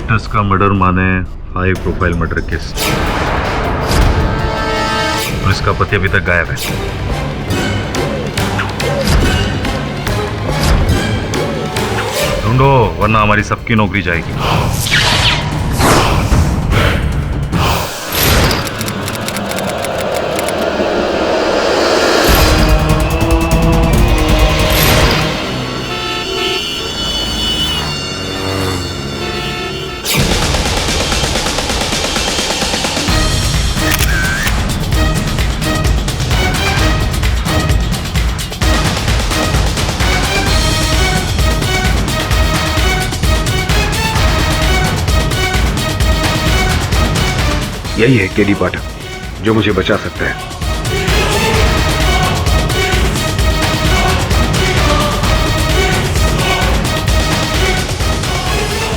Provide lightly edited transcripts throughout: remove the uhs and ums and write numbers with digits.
Witness का murder माने high profile murder case. Police का पति अभी तक गायब है। ढूंढो वरना हमारी सबकी नौकरी जाएगी। यही है केडी पाठक जो मुझे बचा सकता है।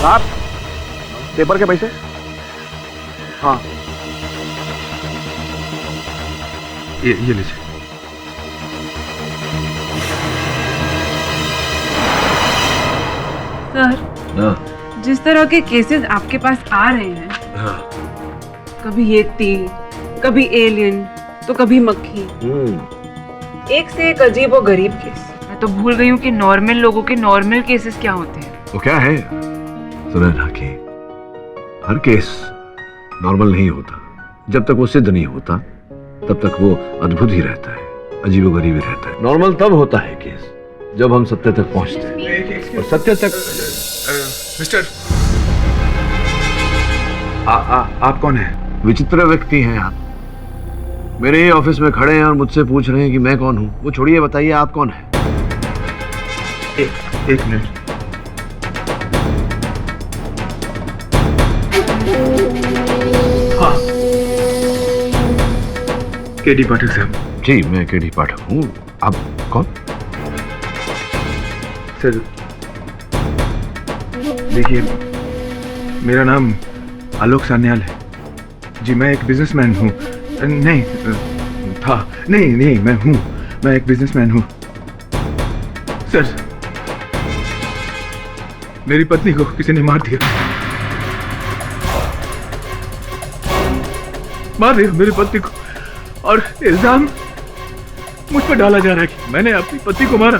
आप पेपर के पैसे? हाँ ये लीजिए। सर, जिस तरह के केसेस आपके पास आ रहे हैं, कभी ये तीर, कभी एलियन, तो कभी मक्खी, एक से एक अजीब और गरीब केस। मैं तो भूल गई हूँ कि नॉर्मल लोगों के नॉर्मल केसेस क्या होते हैं। वो क्या है सुनैना की, हर केस नॉर्मल नहीं होता। जब तक वो सिद्ध नहीं होता तब तक वो अद्भुत ही रहता है, अजीबोगरीब ही रहता है। नॉर्मल तब होता है केस जब हम सत्य तक पहुंचते हैं, और सत्य तक। मिस्टर, आप कौन हैं? विचित्र व्यक्ति हैं आप। मेरे ही ऑफिस में खड़े हैं और मुझसे पूछ रहे हैं कि मैं कौन हूं। वो छोड़िए, बताइए आप कौन हैं? एक मिनट। हाँ, केडी पाठक साहब। जी मैं केडी पाठक हूँ। आप कौन? सर देखिए, मेरा नाम आलोक सान्याल है जी। मैं एक बिजनेसमैन हूँ। नहीं था, नहीं मैं हूँ, मैं एक बिजनेसमैन हूँ। सर, मेरी पत्नी को किसी ने मार दिया मेरी पत्नी को, और इल्जाम मुझ पर डाला जा रहा है कि मैंने अपनी पत्नी को मारा।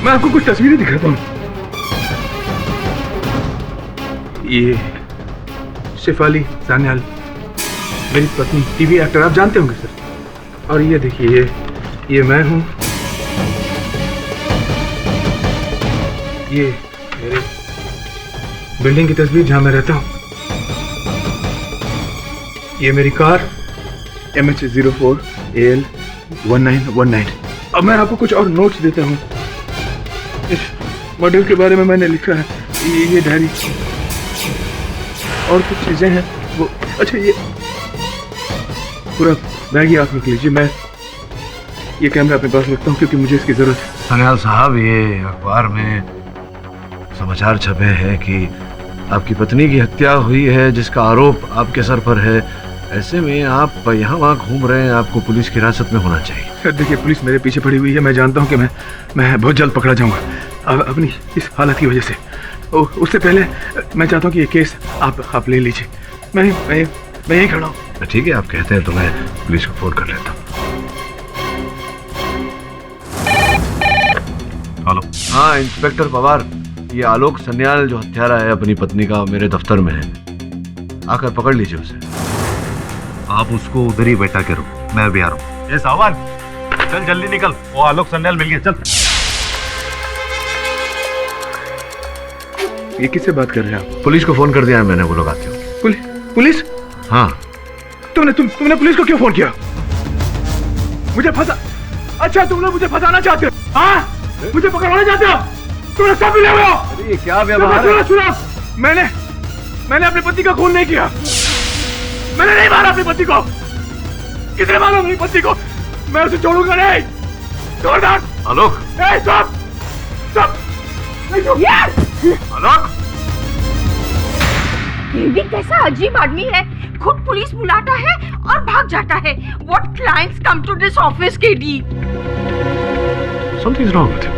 मैं आपको कुछ तस्वीरें दिखाता हूँ। ये शेफाली सान्याल, मेरी पत्नी, टीवी एक्टर, आप जानते होंगे सर। और ये देखिए, ये मैं हूँ। ये मेरे बिल्डिंग की तस्वीर जहां मैं रहता हूँ। ये मेरी कार MH04 AL 1919। अब मैं आपको कुछ और नोट्स देता हूँ। इस मॉडल के बारे में मैंने लिखा है, ये डायरी और कुछ चीजें हैं वो। अच्छा, ये पूरा बैग ही आप रख लीजिए। मैं ये कैमरा अपने पास रखता हूँ क्योंकि मुझे इसकी जरूरत है। सान्याल साहब, ये अखबार में समाचार छपे हैं कि आपकी पत्नी की हत्या हुई है जिसका आरोप आपके सर पर है। ऐसे में आप यहाँ वहाँ घूम रहे हैं, आपको पुलिस की हिरासत में होना चाहिए। सर देखिए, पुलिस मेरे पीछे पड़ी हुई है। मैं जानता हूँ कि मैं बहुत जल्द पकड़ा जाऊंगा अपनी इस हालत की वजह से। उससे पहले मैं चाहता हूँ कि ये केस आप ले लीजिए। मैं यहीं खड़ा हूँ। ठीक है, आप कहते हैं तो मैं पुलिस को फोन कर लेता हूँ। हेलो। हाँ इंस्पेक्टर पवार, ये आलोक सान्याल जो हत्यारा है अपनी पत्नी का, मेरे दफ्तर में है। आकर पकड़ लीजिए उसे। आप उसको उधर ही बैठा करो, मैं अभी आ रहा हूँ। ये सावन, चल जल्दी निकल, वो आलोक सान्याल मिल गया, चल। ये किससे बात कर रहे हैं आप? पुलिस को फोन कर दिया है मैंने, वो लोग आते हो। पुलिस? हाँ। तुमने पुलिस को क्यों फोन किया? मुझे फंसा? अच्छा, तुम लोग मुझे फंसाना चाहते हो? हाँ, मुझे पकड़वाना चाहते हो? तुमने सब मिले हुए हो। अरे ये क्या व्यवहार है? सुनो, मैंने अपनी पति का खून नहीं किया। मैंने नहीं मारा अपनी पति को। किसने मारा अपनी पति को? मैं उसे छोड़ूंगा नहीं। जोरदार आलोक, स्टॉप। आलोक, ये भी कैसा अजीब आदमी है, खुद पुलिस बुलाता है और भाग जाता है। What clients come to this office, KD? Something's wrong with him.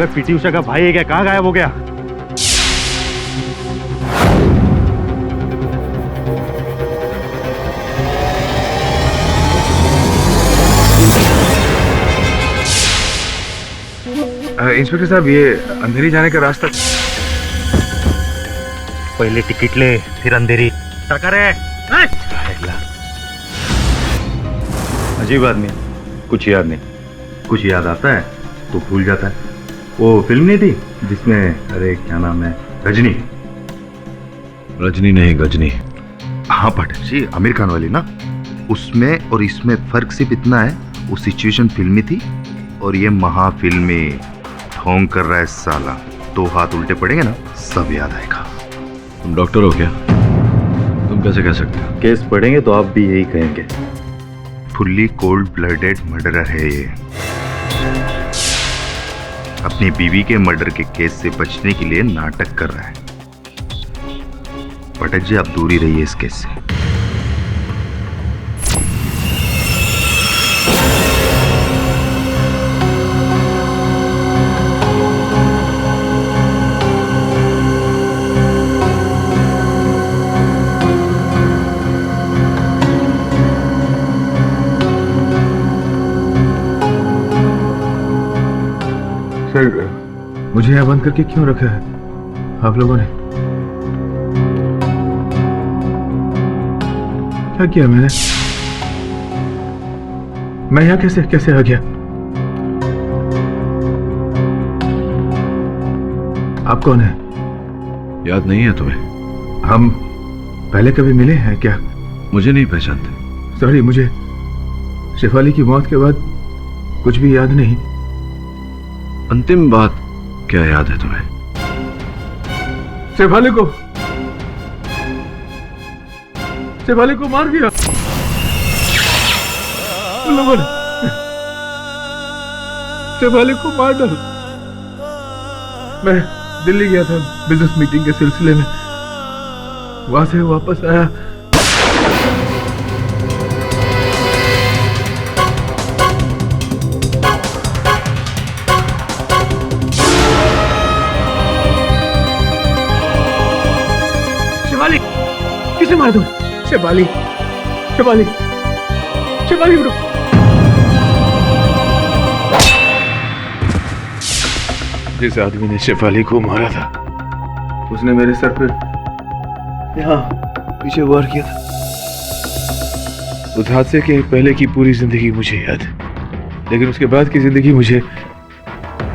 अबे पीटी उषा का भाई है क्या? कहाँ गायब हो गया? इंस्पेक्टर साहब, ये अंधेरी जाने का रास्ता। पहले टिकट ले, फिर अंधेरी। टकर है। अजीब आदमी है, कुछ याद नहीं। कुछ याद आता है तो भूल जाता है। वो फिल्म नहीं थी जिसमें, अरे क्या नाम है, रजनी? रजनी नहीं, गजनी। हाँ पाठक जी, आमिर खान वाली ना। उसमें और इसमें फर्क सिर्फ इतना है, वो सिचुएशन फिल्मी थी और ये महाफिल्मी। ढोंग कर रहा है साला, 2 हाथ उल्टे पड़ेंगे ना, सब याद आएगा। तुम डॉक्टर हो क्या? तुम कैसे कह सकते हो? केस पढ़ेंगे तो आप भी यही कहेंगे। फुल्ली कोल्ड ब्लडेड मर्डरर है ये। अपनी बीवी के मर्डर के केस से बचने के लिए नाटक कर रहा है। पाठक जी, आप दूर ही रहिए इस केस से। सर, मुझे यहाँ बंद करके क्यों रखा है आप लोगों ने? क्या किया मैंने? मैं यहाँ कैसे कैसे आ गया? आप कौन है? याद नहीं है तुम्हें? हम पहले कभी मिले हैं क्या? मुझे नहीं पहचानते? सॉरी, मुझे शेफाली की मौत के बाद कुछ भी याद नहीं। अंतिम बात क्या याद है तुम्हें? शेफाली को मार दिया उन लोगों ने। शेफाली को मार डाला। मैं दिल्ली गया था बिजनेस मीटिंग के सिलसिले में, वहां से वापस आया। किसे मार दूं? शेफाली उठो। जिस आदमी ने शेफाली को मारा था, उसने मेरे सर पर यहाँ पीछे वार किया था। उस हादसे के पहले की पूरी जिंदगी मुझे याद है, लेकिन उसके बाद की जिंदगी मुझे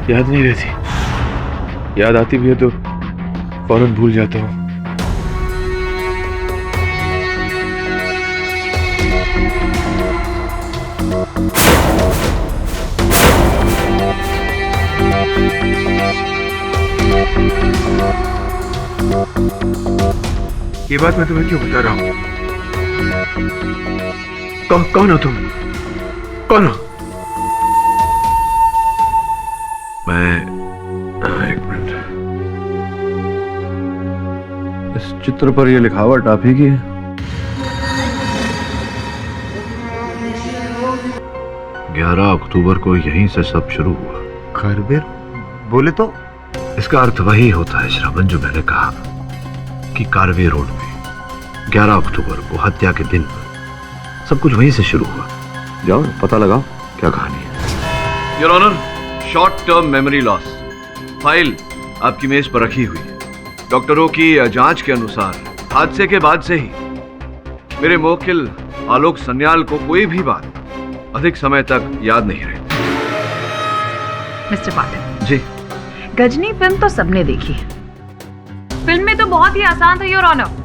याद नहीं रहती। याद आती भी है तो फौरन भूल जाता हूँ। ये बात मैं तुम्हें क्यों बता रहा हूं? कौन हो तुम? कौन हो? मैं एक मिनट, इस चित्र पर यह लिखावट आप ही की है? ग्यारह अक्टूबर को यहीं से सब शुरू हुआ। खैरबेर बोले तो? इसका अर्थ वही होता है श्रवण, जो मैंने कहा कि कारवे रोड में 11 अक्टूबर को हत्या के दिन सब कुछ वहीं से शुरू हुआ। जाओ पता लगाओ क्या कहानी है। Your honour, short term memory loss file आपकी मेज पर रखी हुई है। डॉक्टरों की जांच के अनुसार हादसे के बाद से ही मेरे मुवक्किल आलोक सन्याल को कोई भी बात अधिक समय तक याद नहीं रही। मिस्टर पाठक जी, गजनी फिल्म तो सबने देखी है। फिल्म में तो बहुत ही आसान था योर ऑनर।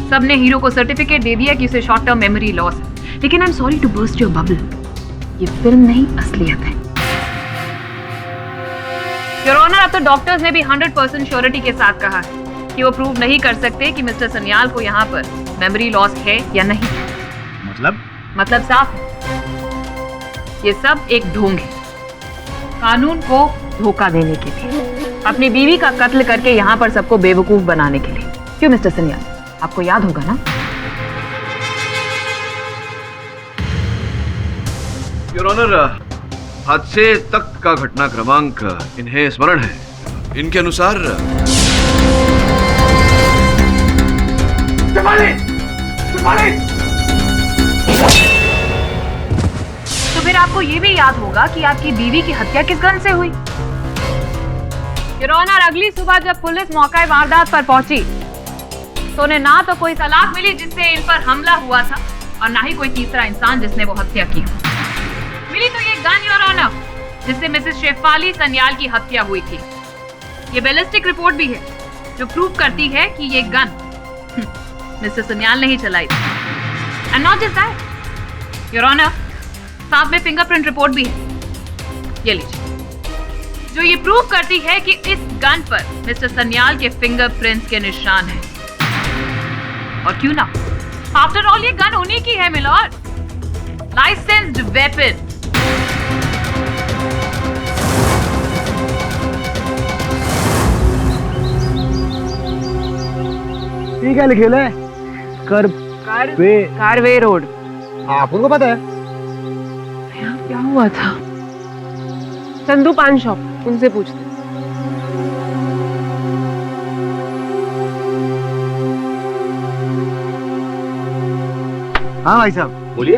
सबने हीरो को सर्टिफिकेट दे दिया कि उसे शॉर्ट टर्म मेमोरी लॉस है। लेकिन I am sorry to burst your bubble, ये फिल्म नहीं असलियत है। योर ऑनर, अब तो डॉक्टर्स ने भी 100% श्योरिटी के साथ कहा है कि वो प्रूव नहीं कर सकते कि मिस्टर सन्याल को यहाँ पर मेमोरी लॉस है या नहीं। मतलब साफ है, ये सब एक ढोंग है कानून को धोखा देने के लिए, अपनी बीवी का कत्ल करके यहाँ पर सबको बेवकूफ बनाने के लिए। क्यों मिस्टर सन्याल, आपको याद होगा ना? योर ऑनर, हादसे तक का घटना क्रमांक इन्हें स्मरण है। इनके अनुसार तो फिर आपको ये भी याद होगा कि आपकी बीवी की हत्या किस गन से हुई। योर ऑनर, अगली सुबह जब पुलिस मौका वारदात पर पहुंची तो उन्हें ना तो कोई तलाक मिली जिससे इन पर हमला हुआ था और ना ही कोई तीसरा इंसान जिसने वो हत्या की। मिली तो ये गन योर ऑनर जिससे मिसेस शेफाली सन्याल की हत्या हुई थी। ये बैलिस्टिक रिपोर्ट भी है जो प्रूव करती है कि ये गन मिस्टर सन्याल ने ही चलाई थी। And not just that your honour, साथ में फिंगरप्रिंट रिपोर्ट भी है, ये लीजिए, जो ये प्रूव करती है कि इस गन पर मिस्टर सन्याल के फिंगरप्रिंट्स के निशान हैं। और क्यों ना, आफ्टर ऑल ये गन उन्हीं की है मिलॉर्ड, लाइसेंस्ड वेपन। ये क्या लिखे है? कारवे रोड। आपको पता है? यहाँ क्या हुआ था? चंदू पान शॉप, उनसे पूछते। हाँ भाई साहब बोलिए।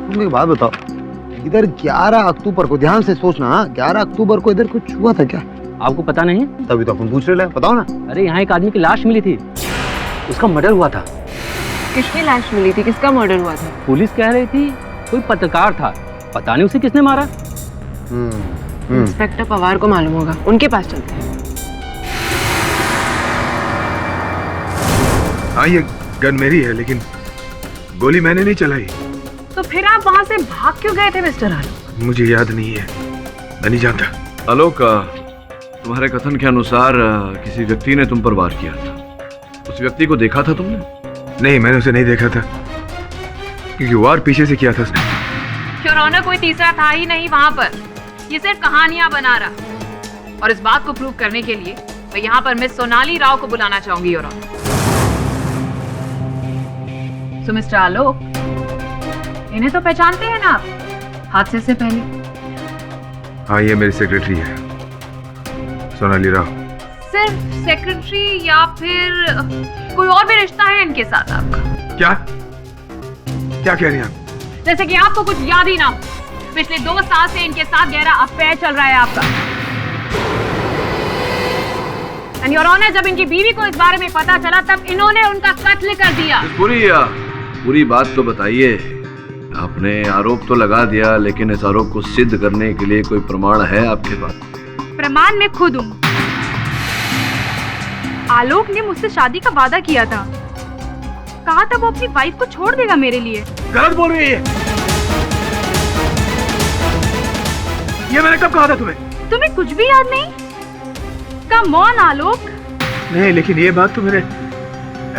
तुम एक बात बताओ, इधर 11 अक्टूबर को, ध्यान से सोचना, 11 अक्टूबर को इधर कुछ हुआ था क्या? आपको पता नहीं? तभी तो अपन पूछ रहे हैं, बताओ ना। अरे यहाँ एक आदमी की लाश मिली थी, उसका मर्डर हुआ था। किसकी लाश मिली थी? किसका मर्डर हुआ था? पुलिस कह रही थी कोई पत्रकार था, पता नहीं उसे किसने मारा। इंस्पेक्टर पवार को मालूम होगा, उनके पास चलते हैं। हाँ, ये गन मेरी है लेकिन गोली मैंने नहीं चलाई। तो फिर आप वहां से भाग क्यों गए थे मिस्टर आलोक? मुझे याद नहीं है, मैं नहीं जानता। आलोक, तुम्हारे कथन के अनुसार किसी व्यक्ति ने तुम पर वार किया था। उस व्यक्ति को देखा था तुमने? नहीं, मैंने उसे नहीं देखा था क्योंकि वार पीछे से किया था उसने। योर ऑनर, कोई तीसरा था ही नहीं वहां पर, ये सिर्फ कहानियां बना रहा। और इस बात को प्रूव करने के लिए मैं यहाँ पर मिस सोनाली राव को बुलाना चाहूंगी योर ऑनर। सो मिस्टर आलोक, इन्हें तो पहचानते हैं ना आप हादसे से पहले? हाँ, ये मेरी सेक्रेटरी है, सोनाली राव। सिर्फ सेक्रेटरी या फिर कोई और भी रिश्ता है इनके साथ आपका? क्या क्या कह रही हैं आप? जैसे कि आपको कुछ याद ही ना हो, पिछले 2 साल से इनके साथ गहरा अफेयर चल रहा है आपका। एंड योर ऑनर, जब इनकी बीवी को इस बारे में पता चला तब इन्होंने उनका कत्ल कर दिया। पूरी बात तो बताइए। आपने आरोप तो लगा दिया, लेकिन इस आरोप को सिद्ध करने के लिए कोई प्रमाण है आपके पास? प्रमाण मैं खुद हूँ। आलोक ने मुझसे शादी का वादा किया था, कहा था वो अपनी वाइफ को छोड़ देगा मेरे लिए। गलत बोल रही है ये मैंने कब कहा था तुम्हें? तुम्हें कुछ भी याद नहीं? कम ऑन आलोक। नहीं, लेकिन ये बात तो मेरे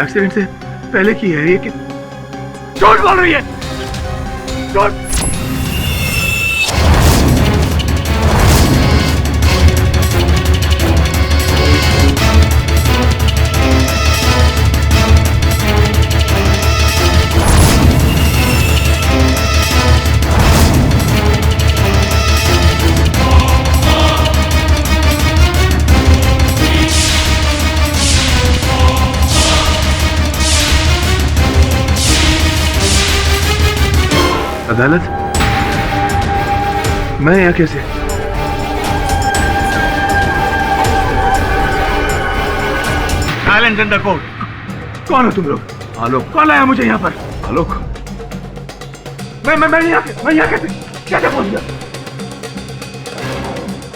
एक्सीडेंट से पहले की है। ये कि झूठ बोल रही है, झूठ। अदालत? मैं यहाँ कैसे? Silence in the court. कौन हो तुम लोग? आलोक। कौन लाया मुझे यहाँ पर? आलोक, मैं यहाँ कैसे पहुंच गया?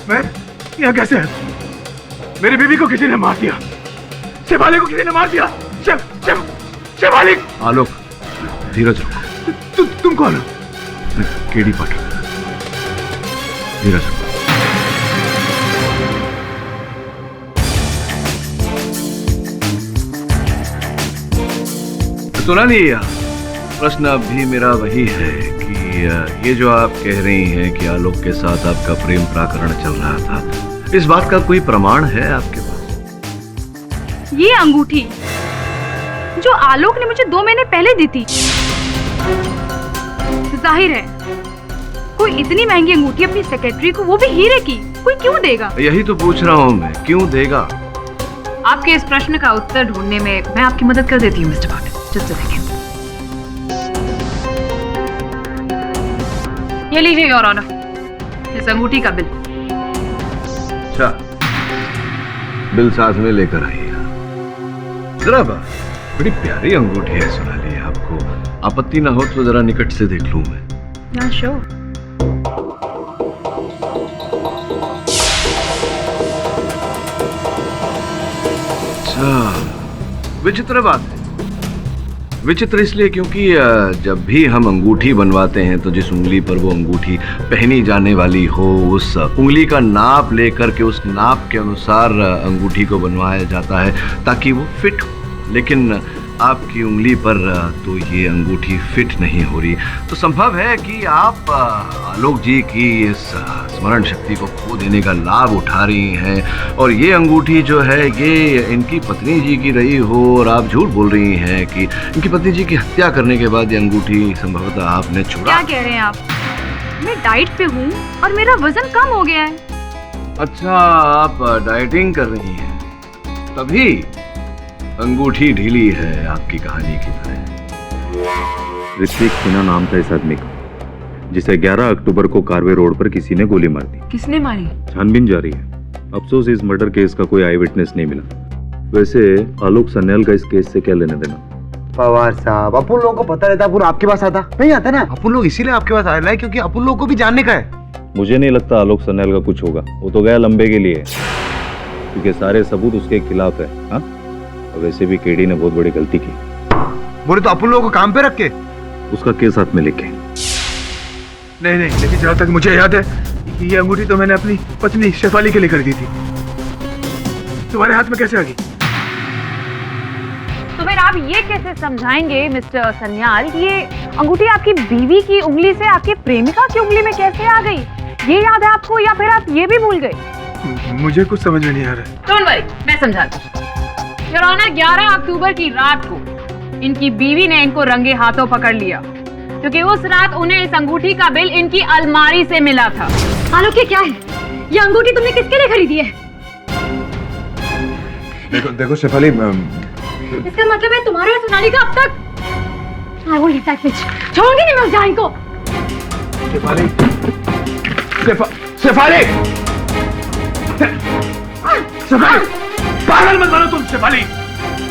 मैं यहाँ कैसे? मेरी बीवी को किसी ने मार दिया, शेफाली को किसी ने मार दिया। शेफाली। आलोक, धीरज रखो। तुम कौन हो? केडी पाटिल। धीरज रखो। सोनाली, प्रश्न अब भी मेरा वही है कि ये जो आप कह रही हैं कि आलोक के साथ आपका प्रेम प्रकरण चल रहा था, इस बात का कोई प्रमाण है आपके पास? ये अंगूठी जो आलोक ने मुझे 2 महीने पहले दी थी, जाहिर है कोई इतनी महंगी अंगूठी अपनी सेक्रेटरी को, वो भी हीरे की, कोई क्यों देगा? यही तो पूछ रहा हूँ मैं, क्यों देगा? आपके इस प्रश्न का उत्तर ढूंढने में मैं आपकी मदद कर देती हूँ mister Pathak. Just a second. ये लीजिए योर ऑनर, इस अंगूठी का बिल। अच्छा, बिल साथ में लेकर आइए। जरा बड़ी प्यारी अंगूठी है सोनाली, आपको आपत्ति ना हो तो जरा निकट से देख लूं मैं। Yeah, sure. अच्छा, विचित्र बात है। विचित्र इसलिए क्योंकि जब भी हम अंगूठी बनवाते हैं तो जिस उंगली पर वो अंगूठी पहनी जाने वाली हो, उस उंगली का नाप लेकर के उस नाप के अनुसार अंगूठी को बनवाया जाता है ताकि वो फिट हो। लेकिन आपकी उंगली पर तो ये अंगूठी फिट नहीं हो रही, तो संभव है कि आप आलोक जी की इस स्मरण शक्ति को खो देने का लाभ उठा रही हैं और ये अंगूठी जो है ये इनकी पत्नी जी की रही हो और आप झूठ बोल रही हैं कि इनकी पत्नी जी की हत्या करने के बाद ये अंगूठी संभवतः आपने चुरा। क्या कह रहे हैं आप? मैं डाइट पे हूँ और मेरा वजन कम हो गया है। अच्छा, आप डाइटिंग कर रही हैं, तभी अंगूठी ढीली है आपकी कहानी की तरह। ऋत्विक सिन्हा नाम था इस आदमी का, जिसे 11 अक्टूबर को कारवे रोड पर किसी ने गोली मार दी। किसने मारी? छानबीन जारी है। अफसोस इस मर्डर केस का कोई आई विटनेस नहीं मिला। वैसे आलोक सन्याल का इस केस से क्या लेना देना? पवार साहब, अपन लोगों को पता रहता, अपन आपके पास आता नहीं आता ना। अपन लोग इसीलिए आपके पास आए हैं क्योंकि अपन लोग को भी जानने का है। मुझे नहीं लगता आलोक सन्याल का कुछ होगा। वो तो गया लंबे के लिए, क्योंकि सारे सबूत उसके खिलाफ है। हाँ, वैसे भी केडी ने बहुत बड़ी गलती की। बोले तो अपन लोगों को काम पे रख के उसका केस हाथ में लेके। नहीं, लेकिन जहाँ तक मुझे याद है ये अंगूठी तो मैंने अपनी पत्नी शेफाली के लिए खरीदी थी। तुम्हारे हाथ में कैसे आ गई? तो फिर आप ये कैसे समझाएंगे मिस्टर सन्याल कि ये अंगूठी आपकी बीवी की उंगली से आपके प्रेमिका की उंगली में कैसे आ गई? ये याद है आपको या फिर आप ये भी भूल गए? मुझे कुछ समझ में नहीं आ रहा। डोंट वरी, मैं समझाती हूँ। योर ऑनर, 11 अक्टूबर की रात को इनकी बीवी ने इनको रंगे हाथों पकड़ लिया क्योंकि उस रात उन्हें इस अंगूठी का बिल इनकी अलमारी से मिला था। आलोक, ये क्या है? ये अंगूठी तुमने किसके लिए खरीदी है? देखो शेफाली, इसका मतलब है तुम्हारे और सोनाली का अब तक। I won't let that bitch. छोड़ूंगी नहीं मैं उस जान को। शेफाली, पागल मत बनो तुम शेफाली।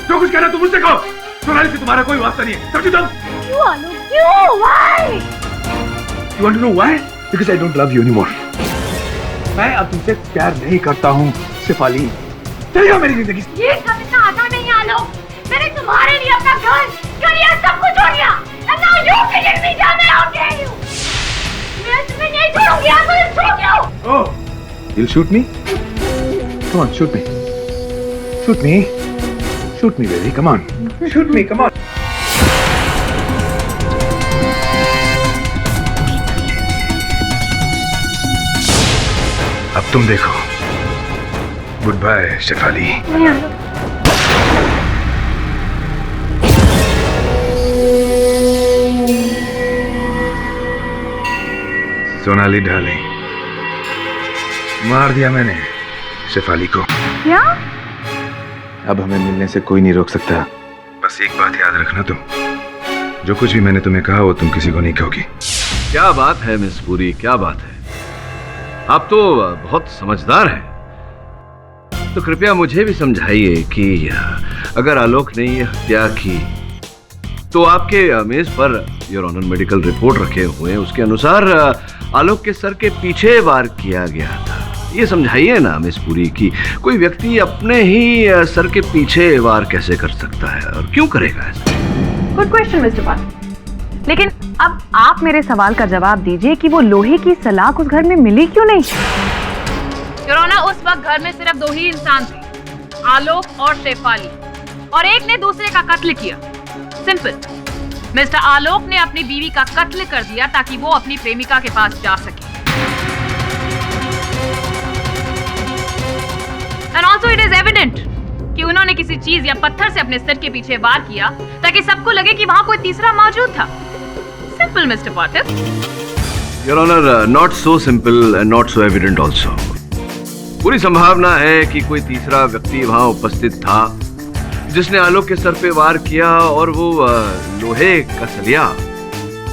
जो कुछ कहना तुम मुझसे कहो। सोनाली से तुम्हारा कोई वास्ता नहीं है, समझी तुम? क्यों आलोक, क्यों? Why? You want to know why? Because I don't love you anymore. मैं अब तुमसे प्यार नहीं करता हूँ शेफाली। चली जाओ मेरी जिंदगी से। ये सब इतना आसान नहीं है आलोक। मैंने तुम्हारे लिए अपना घर, करियर सब कुछ छोड़ दिया। And now you killing me down there, how dare you? मैं तुम्हें नहीं छोड़ूंगी, I will shoot you. Oh, you'll shoot me? Come on, shoot me. Shoot me. Shoot me, baby. Come on. Shoot me. Come on. अब तुम देखो। Goodbye Shefali. Sonali darling, मार दिया मैंने शेफाली को। क्या? अब हमें मिलने से कोई नहीं रोक सकता। बस एक बात याद रखना तुम, जो कुछ भी मैंने तुम्हें कहा वो तुम किसी को नहीं कहोगी। क्या बात है मिस पुरी, क्या बात है? आप तो बहुत समझदार हैं। तो कृपया मुझे भी समझाइए कि अगर आलोक ने ये हत्या की तो आपके मेज per your honour medical report रखे हुए हैं, उसके अनुसार आलोक के सर के पीछे वार किया गया था। ये समझाइए ना मिस पुरी कि कोई व्यक्ति अपने ही सर के पीछे वार कैसे कर सकता है और क्यों करेगा ऐसा? गुड क्वेश्चन मिस्टर पाल। लेकिन अब आप मेरे सवाल का जवाब दीजिए कि वो लोहे की सलाख उस घर में मिली क्यों नहीं? योर ऑनर, उस वक्त घर में सिर्फ 2 ही इंसान थे, आलोक और शेफाली, और एक ने दूसरे का कत्ल किया। सिंपल। मिस्टर आलोक ने अपनी बीवी का कत्ल कर दिया ताकि वो अपनी प्रेमिका के पास जा सके। And also it is evident कि उन्होंने किसी चीज या पत्थर से अपने सिर के पीछे वार किया ताकि सबको लगे कि वहां कोई तीसरा मौजूद था। Simple mister Pathak. Your honour, not so simple and not so evident also. पूरी संभावना है कि कोई तीसरा व्यक्ति वहां उपस्थित था जिसने आलोक के सर पे वार किया और वो लोहे का सलिया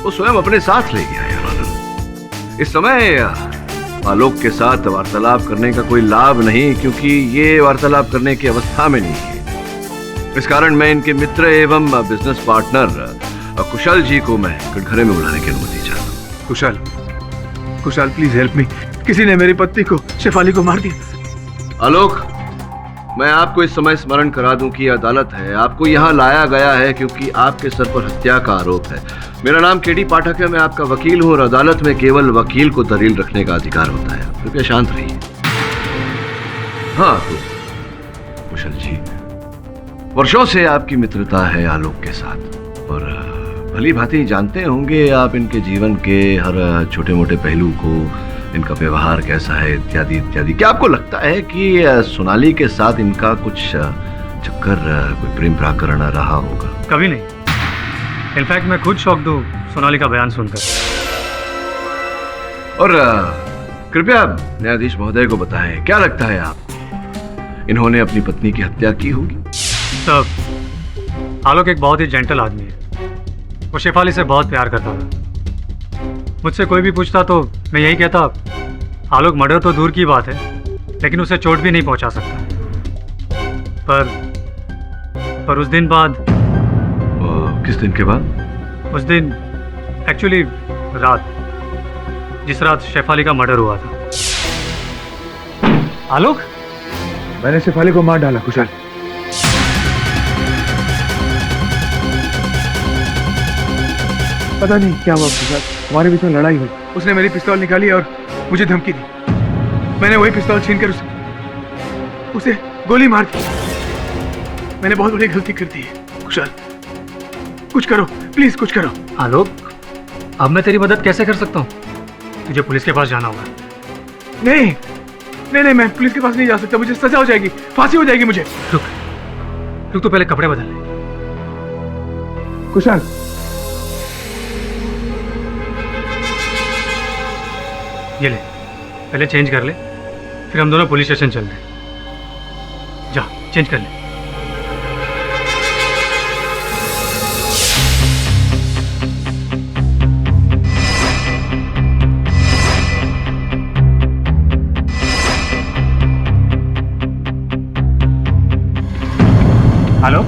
वो स्वयं अपने साथ ले गया। योर ऑनर, इस समय आलोक के साथ वार्तालाप करने का कोई लाभ नहीं, क्योंकि ये वार्तालाप करने की अवस्था में नहीं है। इस कारण मैं इनके मित्र एवं बिजनेस पार्टनर कुशल जी को मैं कटघरे में बुलाने की अनुमति चाहता हूँ। Kushal please help me. किसी ने मेरी पत्नी को, शेफाली को मार दिया। आलोक, मैं आपको इस समय स्मरण करा दूं कि अदालत है, आपको यहाँ लाया गया है क्योंकि आपके सर पर हत्या का आरोप है। मेरा नाम केडी पाठक है, मैं आपका वकील हूँ और अदालत में केवल वकील को दलील रखने का अधिकार होता है। कृपया शांत रहिए। हाँ तो कुशल जी, वर्षों से आपकी मित्रता है आलोक के साथ और भली भांति जानते होंगे आप इनके जीवन के हर छोटे मोटे पहलू को, इनका व्यवहार कैसा है इत्यादि इत्यादि। क्या आपको लगता है कि सोनाली के साथ इनका कुछ चक्कर, कोई प्रेम प्राकरण रहा होगा? कभी नहीं। इनफैक्ट मैं खुद शॉक्ड हूँ सोनाली का बयान सुनकर। और कृपया न्यायाधीश महोदय को बताएं, क्या लगता है आपको इन्होंने अपनी पत्नी की हत्या की होगी? सर, आलोक एक बहुत ही जेंटल आदमी है। वो शेफाली से बहुत प्यार करता था। मुझसे कोई भी पूछता तो मैं यही कहता, आलोक मर्डर तो दूर की बात है लेकिन उसे चोट भी नहीं पहुंचा सकता। पर उस दिन बाद। किस दिन के बाद? उस दिन एक्चुअली रात, जिस रात शेफाली का मर्डर हुआ था। आलोक, मैंने शेफाली को मार डाला कुशाल। पता नहीं क्या हुआ कुशाल, हमारे बीच में लड़ाई हुई। उसने मेरी पिस्तौल निकाली और मुझे धमकी दी। मैंने वही पिस्तौल छीनकर उसे गोली मार दी। मैंने बहुत बड़ी गलती कर दी है कुशाल, कुछ करो प्लीज, कुछ करो। आलोक, अब मैं तेरी मदद कैसे कर सकता हूँ? तुझे पुलिस के पास जाना होगा। नहीं नहीं नहीं, मैं पुलिस के पास नहीं जा सकता, मुझे सजा हो जाएगी, फांसी हो जाएगी मुझे। रुक तो पहले कपड़े बदल ले। कुशाल, ये ले, पहले चेंज कर ले, फिर हम दोनों पुलिस स्टेशन चलते हैं। जा चेंज कर ले। आलोक,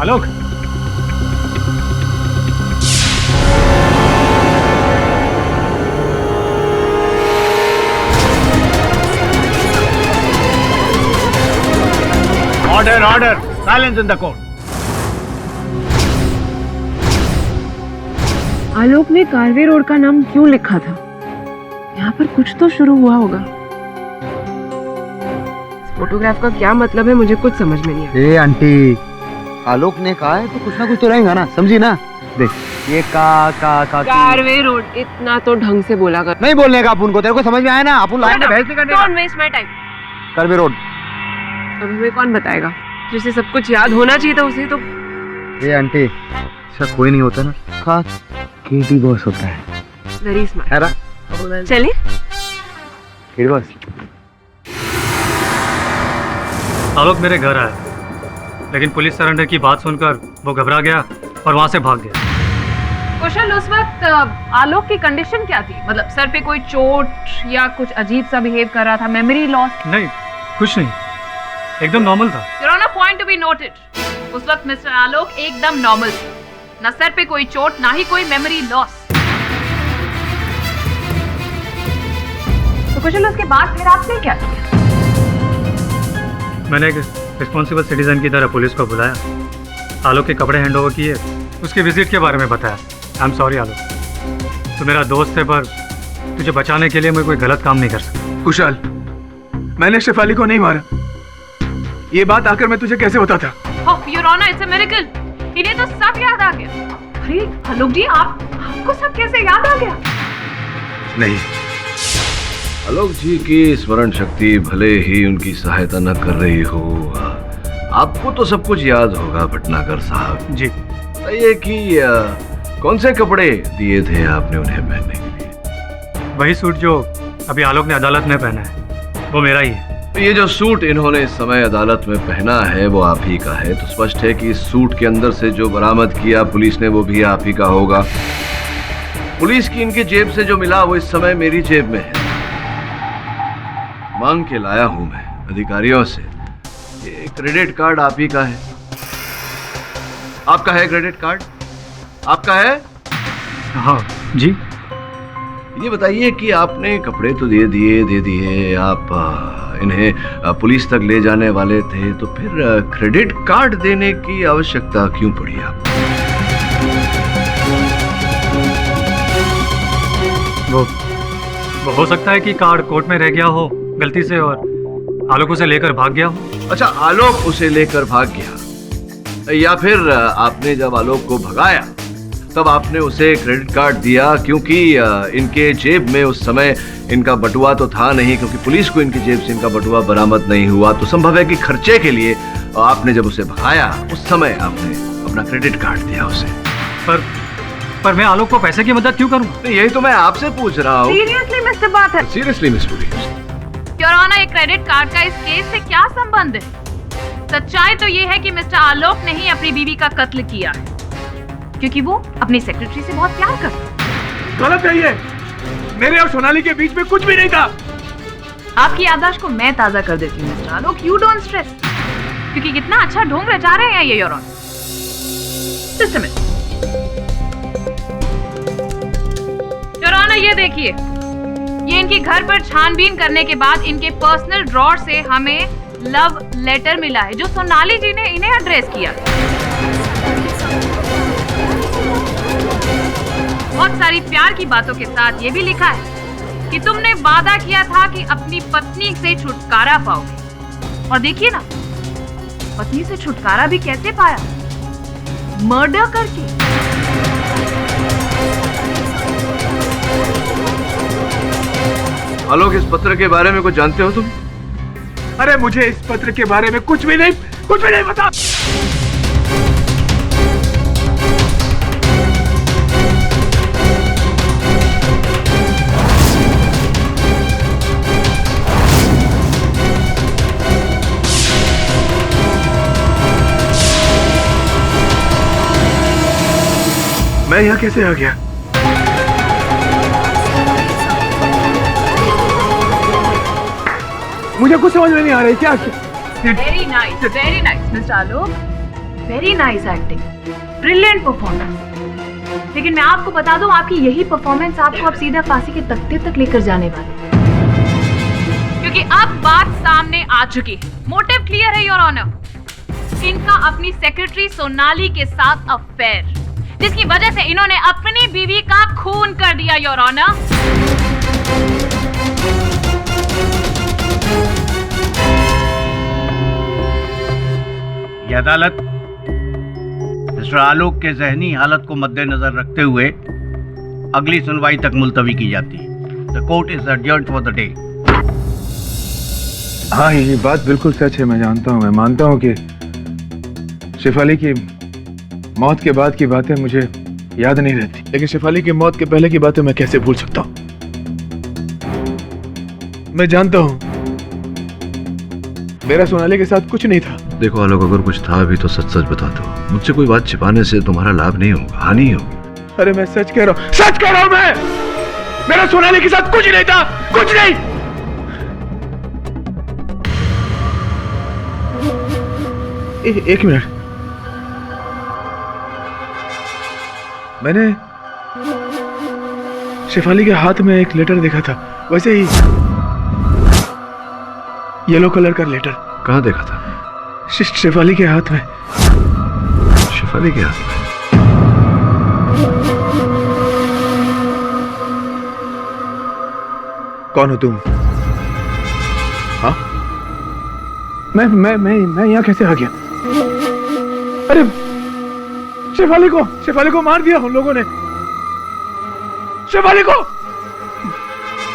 आलोक, Order! Silence in the court. आलोक ने कारवे रोड का नाम क्यों लिखा था? यहाँ पर कुछ तो शुरू हुआ होगा। फोटोग्राफ का क्या मतलब है, मुझे कुछ समझ में नहीं आया। ए आंटी, आलोक ने कहा है तो कुछ ना कुछ तो रहेगा ना, समझी ना? देख ये कारवे रोड, इतना तो ढंग से बोला कर। नहीं बोलने का अपुन को, तेरे को समझ में आया ना? अपुन लाइन में बहस नहीं करने का। Don't waste my time. Karve road. अब हमें कौन बताएगा? जिसे सब कुछ याद होना चाहिए था उसे तो। ये आंटी, ऐसा कोई नहीं होता ना, खास केटी बॉस होता है। Very smart. है ना? चलिए। केटी बॉस। आलोक मेरे घर आया, लेकिन पुलिस सरेंडर की बात सुनकर वो घबरा गया और वहां से भाग गया। कुशल, उस वक्त आलोक की कंडीशन क्या थी? मतलब सर पे कोई चोट या कुछ अजीब सा बिहेव कर रहा था? Memory loss? नहीं, कुछ नहीं, एकदम नॉर्मल था। Your Honor, point to be noted. उस वक्त मिस्टर आलोक एकदम नॉर्मल थे, ना सर पे कोई चोट, ना ही कोई मेमोरी लॉस। तो कुशल, उसके बाद फिर आपने क्या किया? मैंने एक रिस्पॉन्सिबल सिटीजन की तरह पुलिस को बुलाया, आलोक के कपड़े हैंड ओवर किए, उसके विजिट के बारे में बताया। आई एम सॉरी आलोक, तू मेरा दोस्त है, पर तुझे बचाने के लिए मैं कोई गलत काम नहीं कर सकता। कुशाल, मैंने शेफाली को नहीं मारा, ये बात आकर मैं तुझे कैसे बताता? Oh, Your Honor, it's a miracle. इन्हें तो सब याद आ गया। अरे आलोक जी, आपको सब कैसे याद आ गया? नहीं, आलोक जी की स्मरण शक्ति भले ही उनकी सहायता न कर रही हो, आपको तो सब कुछ याद होगा भटनागर साहब। जी। ये कि कौन से कपड़े दिए थे आपने उन्हें पहनने के लिए? वही सूट जो अभी आलोक ने अदालत में पहना है, वो मेरा ही है। ये जो सूट इन्होंने इस समय अदालत में पहना है वो आप ही का है, तो स्पष्ट है कि इस सूट के अंदर से जो बरामद किया पुलिस ने वो भी आप ही का होगा। पुलिस की इनकी जेब से जो मिला वो इस समय मेरी जेब में है। मांग के लाया हूं मैं अधिकारियों से। ये क्रेडिट कार्ड आप ही का है। आपका है क्रेडिट कार्ड? आपका है? हाँ जी। ये बताइए कि आपने कपड़े तो दे दिए, आप इन्हें पुलिस तक ले जाने वाले थे, तो फिर क्रेडिट कार्ड देने की आवश्यकता क्यों पड़ी आपको? वो हो सकता है कि कार्ड कोर्ट में रह गया हो गलती से और आलोक उसे लेकर भाग गया हो। अच्छा, आलोक उसे लेकर भाग गया, या फिर आपने जब आलोक को भगाया तब आपने उसे क्रेडिट कार्ड दिया, क्योंकि इनके जेब में उस समय इनका बटुआ तो था नहीं, क्योंकि पुलिस को इनकी जेब से इनका बटुआ बरामद नहीं हुआ, तो संभव है कि खर्चे के लिए आपने जब उसे भगाया उस समय आपने अपना क्रेडिट कार्ड दिया उसे। पर मैं आलोक को पैसे की मदद क्यों करूं? यही तो मैं आपसे पूछ रहा हूँ। सीरियसली मिस्टर बात है। Seriously miss police, your honour, एक क्रेडिट कार्ड का इस केस से क्या संबंध है? सच्चाई तो ये है कि मिस्टर आलोक ने ही अपनी बीवी का कत्ल किया है, क्योंकि वो अपनी सेक्रेटरी से बहुत प्यार करता है। गलत है ये। मेरे और सोनाली के बीच में कुछ भी नहीं था। आपकी याददाश्त को मैं ताजा कर देती हूँ mister Alok, you don't stress, क्योंकि कितना अच्छा ढोंग रचा रहे हैं ये your honour. Just a minute your honour, ये देखिए, ये इनके घर पर छानबीन करने के बाद इनके पर्सनल ड्रॉर से हमें लव लेटर मिला है जो सोनाली जी ने इन्हें एड्रेस किया। बहुत सारी प्यार की बातों के साथ ये भी लिखा है कि तुमने वादा किया था कि अपनी पत्नी से छुटकारा पाओगे, और देखिए ना, पत्नी से छुटकारा भी कैसे पाया? मर्डर करके। आलोक, इस पत्र के बारे में कुछ जानते हो तुम? अरे मुझे इस पत्र के बारे में कुछ भी नहीं पता। मैं यहाँ कैसे आ गया? मुझे कुछ समझ में नहीं आ रही। क्या? Very nice mister Alok, very nice acting, brilliant performance. लेकिन मैं आपको बता दूं, आपकी यही परफॉर्मेंस आपको अब सीधा फांसी के तख्ते तक लेकर जाने वाली है, क्योंकि अब बात सामने आ चुकी है। मोटिव क्लियर है योर ऑनर। इनका अपनी सेक्रेटरी सोनाली के साथ अफेयर, जिसकी वजह से इन्होंने अपनी बीवी का खून कर दिया योर ऑनर। यह अदालत मिस्टर आलोक के जहनी हालत को मद्देनजर रखते हुए अगली सुनवाई तक मुलतवी की जाती है। The court is adjourned for the day. हाँ, ये बात बिल्कुल सच है। मैं जानता हूँ, मैं मानता हूँ कि शेफाली की मौत के बाद की बातें मुझे याद नहीं रहती, लेकिन शेफाली की मौत के पहले की बातें मैं कैसे भूल सकता हूँ? मैं जानता हूँ मेरा सोनाली के साथ कुछ नहीं था। देखो आलोक, अगर कुछ था भी तो सच सच बता दो। मुझसे कोई बात छिपाने से तुम्हारा लाभ नहीं होगा, हानि होगी। अरे मैं सच कह रहा हूँ मैं। मेरा सोनाली के साथ कुछ नहीं था, कुछ नहीं। एक मिनट, मैंने शेफाली के हाथ में एक लेटर देखा था, वैसे ही येलो कलर का लेटर। कहाँ देखा था? शेफाली के हाथ में। शेफाली के हाथ में? कौन हो तुम? हाँ, मैं यहाँ कैसे आ गया? अरे शेफाली को मार दिया उन लोगों ने। शेफाली को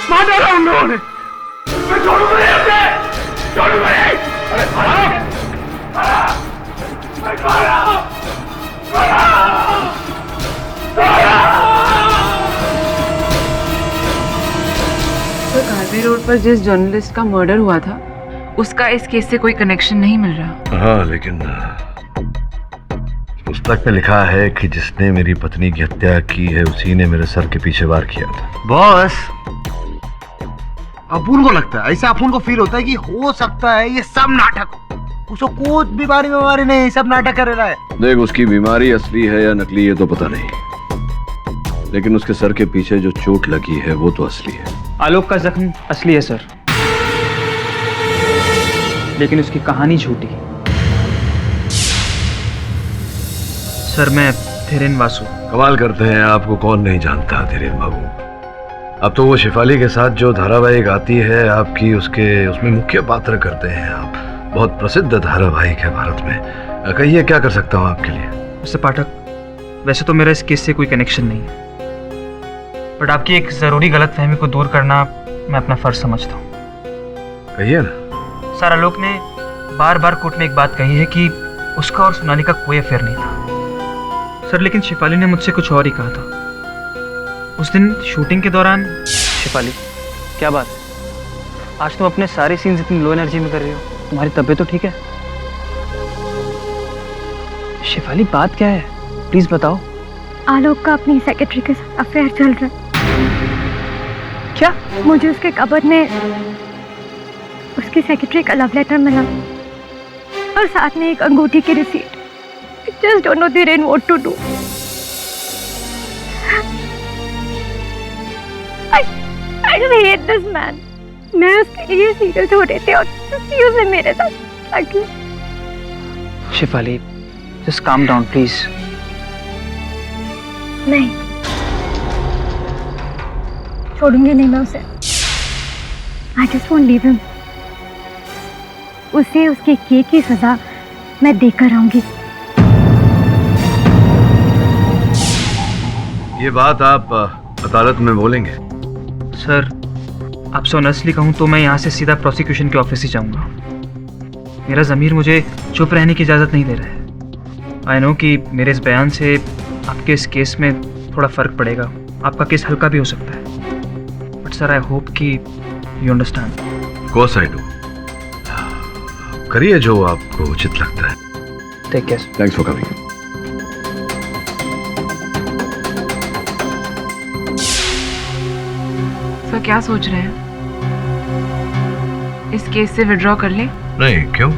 मार डाला उन लोगों ने। मैं छोड़ूंगा नहीं अपने, छोड़ूंगा नहीं। अरे मैं पर जिस जर्नलिस्ट का मर्डर हुआ था उसका इस केस से कोई कनेक्शन नहीं मिल रहा। हाँ, लेकिन पुस्तक में लिखा है कि जिसने मेरी पत्नी की हत्या की है उसी ने मेरे सर के पीछे वार किया था। बॉस, अपुन को लगता है, ऐसा अपुन को फील होता है कि हो सकता है ये सब नाटक हो। उसको कुछ बीमारी नहीं, सब नाटक कर रहा है। देख, उसकी बीमारी असली है या नकली ये तो पता नहीं, लेकिन उसके सर के पीछे जो चोट लगी है वो तो असली है। आलोक का जख्म असली है सर, लेकिन उसकी कहानी झूठी। सर, मैं धीरेन वासु। कमाल करते हैं, आपको कौन नहीं जानता धीरेन बाबू। अब तो वो शेफाली के साथ जो धारावाहिक आती है आपकी, उसमें मुख्य पात्र करते हैं आप। बहुत प्रसिद्ध धारावाहिक है भारत में। कहिए क्या कर सकता हूँ आपके लिए। मिस्टर पाठक, वैसे तो मेरा इस केस से कोई कनेक्शन नहीं है, बट आपकी एक जरूरी गलतफहमी को दूर करना मैं अपना फर्ज समझता हूँ। कहिए ना। सर, आलोक ने बार बार कोर्ट में एक बात कही है कि उसका और सोनाली का कोई अफेयर नहीं था। सर, लेकिन शेफाली ने मुझसे कुछ और ही कहा था। उस दिन शूटिंग के दौरान। शेफाली, क्या बात है? आज तुम अपने सारे सीन्स इतनी लो एनर्जी में कर रही हो। तुम्हारी तबीयत तो ठीक है? शेफाली, बात क्या है? प्लीज बताओ। आलोक का अपनी सेक्रेटरी के साथ अफेयर चल रहा है। क्या? मुझे उसके कबर्ड में उसकी सेक्रेटरी का लव लेटर मिला और साथ में एक अंगूठी की receipt. I just don't know Dhiren what to do. I just hate this man. मैं उसके लिए सीरियल छोड़ रहे थे और उसने मेरे साथ क्या? Shefali, just calm down, please. नहीं, छोड़ूंगी नहीं मैं उसे। I just won't leave him. उसे उसके किए की सजा मैं देकर आऊंगी। ये बात आप अदालत में बोलेंगे? सर, आपसे ऑनेस्टली कहूँ तो मैं यहाँ से सीधा प्रोसिक्यूशन के ऑफिस ही जाऊँगा। मेरा ज़मीर मुझे चुप रहने की इजाज़त नहीं दे रहा है। आई नो कि मेरे इस बयान से आपके इस केस में थोड़ा फ़र्क पड़ेगा, आपका केस हल्का भी हो सकता है, बट सर आई होप कि you understand. Of course I do. करिए जो आपको उचित लगता है। Take care. Thanks for coming. Sir, क्या सोच रहे हैं? इस केस से विड्रॉ कर ले? नहीं, क्यों?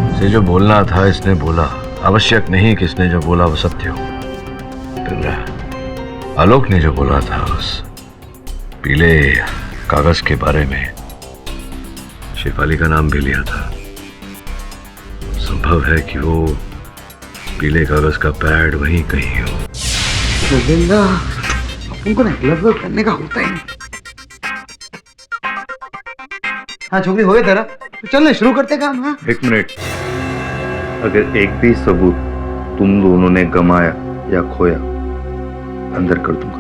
इसे जो बोलना था इसने बोला। आवश्यक नहीं कि इसने जो बोला वो सत्य हो। फिर आलोक ने जो बोला था उस पीले कागज के बारे में, शेफाली का नाम भी लिया था। संभव है कि वो पीले कागज का पैड वहीं कहीं हो। उनको ना ग्लव करने का होता ही। हाँ छोकरी, हो गया तेरा? तो चलने शुरू करते काम। हाँ, एक मिनट। अगर एक भी सबूत तुम दोनों ने गमाया या खोया, अंदर कर दूंगा।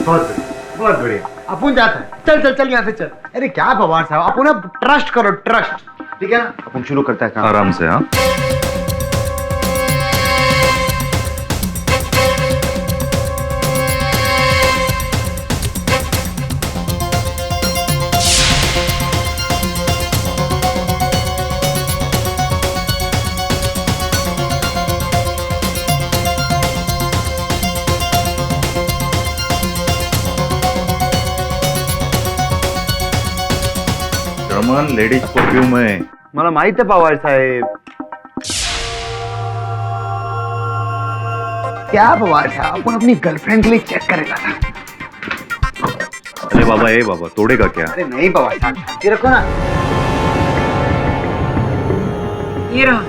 बहुत बढ़िया। अपन जाता है। चल चल चल, यहाँ से चल। अरे क्या पवार साहब, अपन ट्रस्ट करो, ट्रस्ट। ठीक है ना? अपन शुरू करता है काम। आराम से। हाँ, जर्मन लेडीज परफ्यूम है। मला माहित आहे पवार साहेब। क्या पवार साहब, अपन अपनी गर्लफ्रेंड के लिए चेक करेगा ना। अरे बाबा, ए बाबा, तोड़ेगा क्या? अरे नहीं पवार साहब, ये रखो ना। ये रहा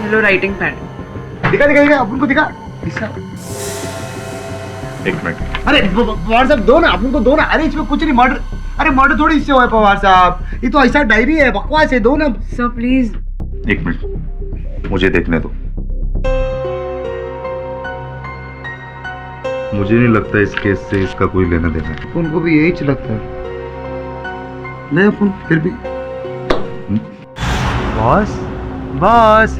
हेलो राइटिंग पैड। दिखा दिखा दिखा, अपन को दिखा। एक मिनट। अरे पवार साहब दो ना, अपन को दो ना। अरे इसमें कुछ नहीं, मर्डर। अरे मर्डर थोड़ी इससे हुआ है पवार साहब, ये तो ऐसा डायरी है, बकवास है। दो ना सर प्लीज। एक मिनट, मुझे देखने दो। मुझे नहीं लगता इस केस से इसका कोई लेना देना है। उनको भी यही लगता है। नहीं अपन फिर भी। बॉस बॉस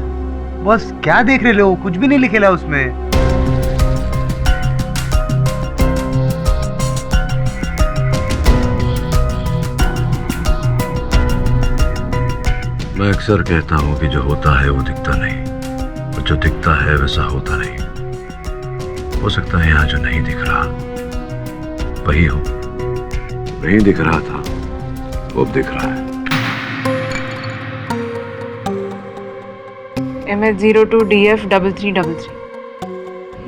बॉस, क्या देख रहे हो? कुछ भी नहीं लिखेला उसमें। मैं अक्सर कहता हूँ कि जो होता है वो दिखता नहीं, और जो दिखता है वैसा होता नहीं। हो सकता है यहाँ जो नहीं दिख रहा वही हो। नहीं दिख रहा था वो अब दिख रहा है। MS02DF3333।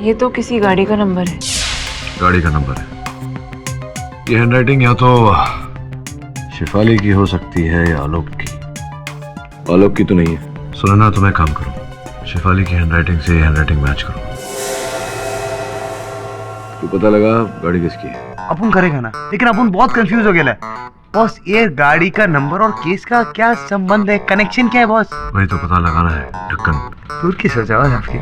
ये तो किसी गाड़ी का नंबर है। गाड़ी का नंबर है। ये हैंडराइटिंग या तो शिफाली की हो सकती है या आलोक की। आलोक की तो नहीं है। सुनना, तो मैं काम करूं, शिफाली की हैंडराइटिंग से हैंडराइटिंग मैच करूं। तो पता लगा गाड़ी किसकी है। अपन करेगा ना, लेकिन अपन बहुत कंफ्यूज हो गया है बॉस। ये गाड़ी का नंबर और केस का क्या संबंध है, कनेक्शन क्या है बॉस? वही तो पता लगाना है। ढक्कन दूर की सोच आवाज आपकी।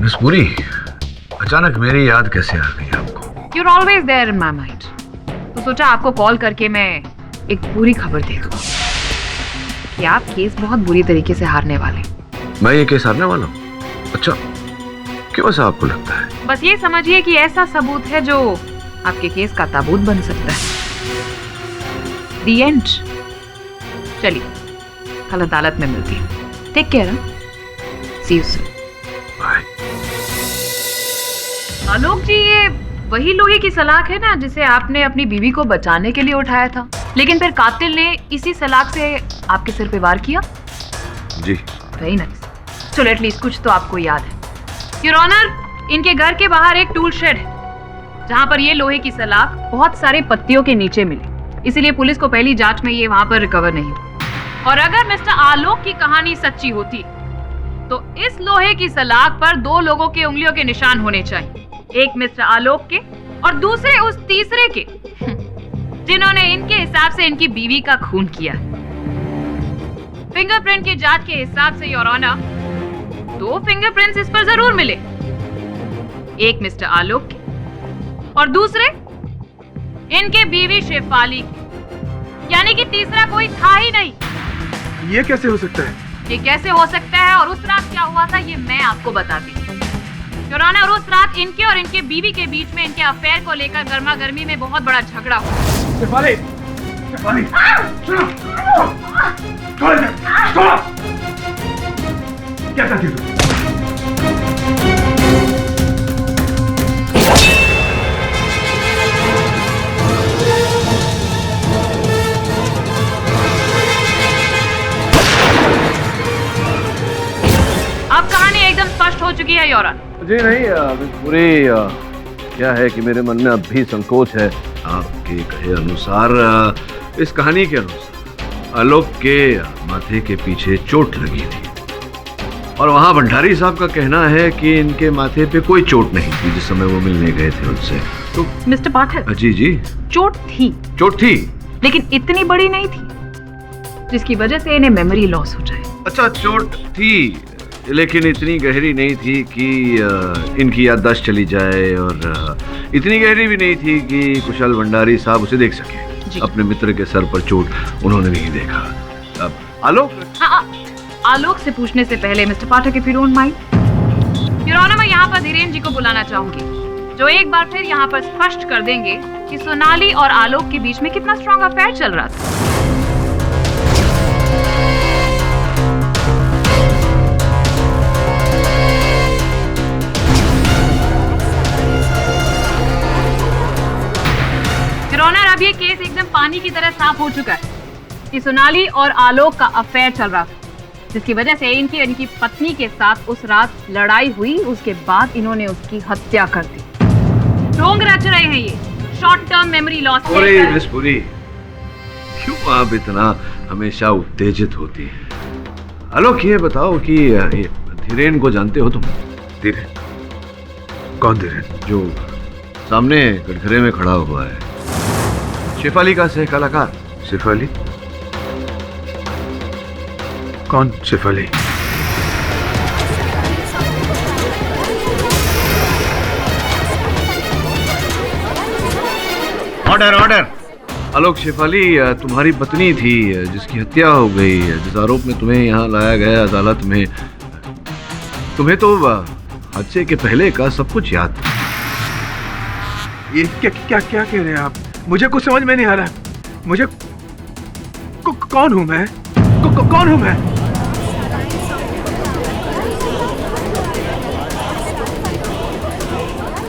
मिस पुरी, अचानक मेरी याद कैसे आ गई आपको? You're always there in my mind. तो सोचा आपको कॉल करके मैं एक पूरी खबर दे दूं कि आप केस बहुत बुरी तरीके से हारने वाले। मैं ये केस हारने वाला हूँ? अच्छा, क्यों ऐसा आपको लगता है? बस ये समझिए कि ऐसा सबूत है जो आपके केस का ताबूत बन सकता है। The end. चलिए, कल अदालत में मिलती है। Take care. See you soon. Bye. Alok ji, ये वही लोहे की सलाख है ना जिसे आपने अपनी बीवी को बचाने के लिए उठाया था, लेकिन फिर कातिल ने इसी सलाख से आपके सिर पे वार किया? जी। Very nice. चलो एटलीस्ट कुछ तो आपको याद है। योर ऑनर, इनके घर के बाहर एक टूल शेड है जहां पर ये लोहे की सलाख बहुत सारे पत्तियों के नीचे मिली, इसीलिए पुलिस को पहली जांच में ये वहां पर रिकवर नहीं हुई। और अगर मिस्टर आलोक की कहानी सच्ची होती तो इस लोहे की सलाख पर 2 लोगों के उंगलियों के निशान होने चाहिए, एक मिस्टर आलोक के और दूसरे उस तीसरे के जिन्होंने इनके हिसाब से इनकी बीवी का खून किया। फिंगरप्रिंट की जांच के हिसाब से योर ऑनर 2 फिंगरप्रिंट्स इस पर जरूर मिले, एक मिस्टर आलोक के और दूसरे इनके बीवी शेफाली की, यानी कि तीसरा कोई था ही नहीं। ये कैसे हो सकता है? ये कैसे हो सकता है और उस रात क्या हुआ था ये मैं आपको बताती हूँ। योर ऑनर, उस रात इनके और इनके बीवी के बीच में इनके अफेयर को लेकर गर्मा गर्मी में बहुत बड़ा झगड़ा हुआ। शेफाली, शेफाली, सुनो, छोड़ दे, छोड़। क्या करती तू? अब कहानी एकदम स्पष्ट हो चुकी है योर ऑनर। जी नहीं, पूरी क्या है कि मेरे मन में अब भी संकोच है। आपके कहे अनुसार, इस कहानी के अनुसार आलोक के माथे के पीछे चोट लगी थी और वहां भंडारी साहब का कहना है कि इनके माथे पे कोई चोट नहीं थी जिस समय वो मिलने गए थे उनसे। तो मिस्टर पाठक, जी जी, चोट थी, लेकिन इतनी बड़ी नहीं थी जिसकी वजह से इन्हें मेमोरी लॉस हो जाए। अच्छा, चोट थी लेकिन इतनी गहरी नहीं थी कि इनकी याददाश्त चली जाए और इतनी गहरी भी नहीं थी कि कुशल भंडारी साहब उसे देख सके। अपने मित्र के सर पर चोट उन्होंने नहीं देखा। अब आलोक, आलोक से पूछने से पहले mister Pathak, if you don't mind your honour, मैं यहाँ पर धीरेन्द्र जी को बुलाना चाहूंगी जो एक बार फिर यहाँ पर स्पष्ट कर देंगे कि सोनाली और आलोक के बीच में कितना स्ट्रॉन्ग अफेयर चल रहा था। अब ये केस एकदम पानी की तरह साफ हो चुका है कि सोनाली और आलोक का अफेयर चल रहा था, जिसकी वजह से इनकी पत्नी के साथ उस रात लड़ाई हुई। उसके बाद इन्होंने उसकी हत्या कर दी। ढोंग रच रहे हैं ये short term memory loss. Miss Puri, क्यों आप इतना हमेशा उत्तेजित होती है? आलोक, ये बताओ कि धीरेन को जानते हो तुम? धीरेन? कौन धीरेन? जो सामने कटघरे में खड़ा हुआ है, शेफाली का सह कलाकार। शेफाली? कौन शेफाली? Order, order. आलोक, शेफाली तुम्हारी पत्नी थी जिसकी हत्या हो गई, जिस आरोप में तुम्हें यहाँ लाया गया अदालत में। तुम्हें तो हादसे के पहले का सब कुछ याद था। ये क्या क्या क्या कह रहे हैं आप? मुझे कुछ समझ में नहीं आ रहा। मुझे कौन हूं मैं? कौन हूं मैं?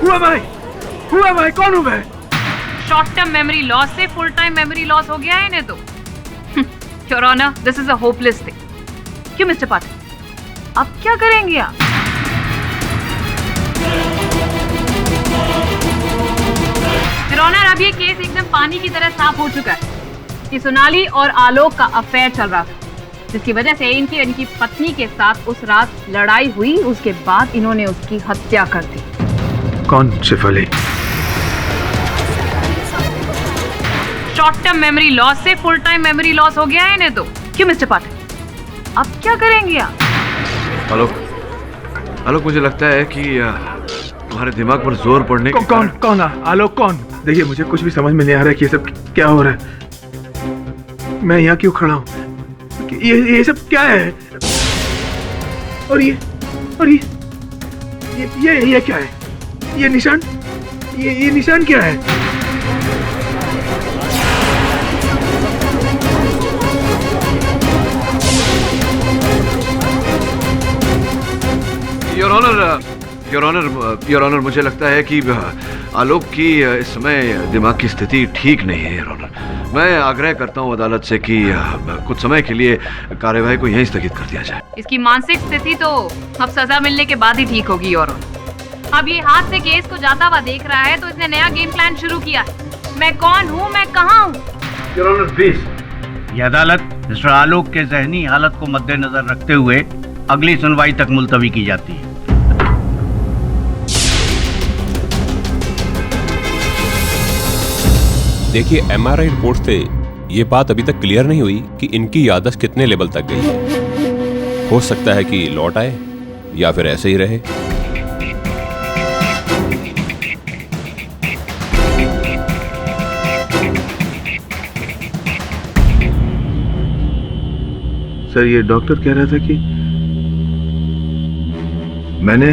Who am I? कौन हूं मैं? शॉर्ट टर्म मेमोरी लॉस से फुल टाइम मेमोरी लॉस हो गया है इन्हें तो। Your honour, this is a hopeless thing. क्यों मिस्टर पाठक, अब क्या करेंगे आप? योर ऑनर, अब ये केस एकदम पानी की तरह साफ हो चुका है कि सोनाली और आलोक का अफेयर चल रहा था, जिसकी वजह से इनकी पत्नी के साथ उस रात लड़ाई हुई। उसके बाद इन्होंने उसकी हत्या कर दी। कौन Shefali? Short term memory loss से फुल टाइम मेमोरी लॉस हो गया है इन्हें तो। क्यों मिस्टर पाठक, अब क्या करेंगे आप? आलोक, मुझे लगता है कि तुम्हारे दिमाग पर जोर पड़ने के कौन? आलोक कौन? देखिए, मुझे कुछ भी समझ में नहीं आ रहा है कि ये सब क्या हो रहा है। मैं यहाँ क्यों खड़ा हूँ? ये सब क्या है? और ये क्या है? ये निशान क्या है? योर ऑनर, मुझे लगता है कि आलोक की इस समय दिमाग की स्थिति ठीक नहीं है। योर ऑनर, मैं आग्रह करता हूं अदालत से कि कुछ समय के लिए कार्यवाही को यहीं स्थगित कर दिया जाए। इसकी मानसिक स्थिति तो अब सजा मिलने के बाद ही ठीक होगी। योर ऑनर, अब ये हाथ से केस को जाता हुआ देख रहा है तो इसने नया गेम प्लान शुरू किया है। मैं कौन हूँ, मैं कहाँ हूँ? Your honour please. ये अदालत मिस्टर आलोक के जहनी हालत को मद्देनजर रखते हुए अगली सुनवाई तक मुलतवी की जाती है। देखिए, एमआरआई रिपोर्ट से ये बात अभी तक क्लियर नहीं हुई कि इनकी याददाश्त कितने लेवल तक गई है। हो सकता है कि लौट आए या फिर ऐसे ही रहे। सर, ये डॉक्टर कह रहा था कि मैंने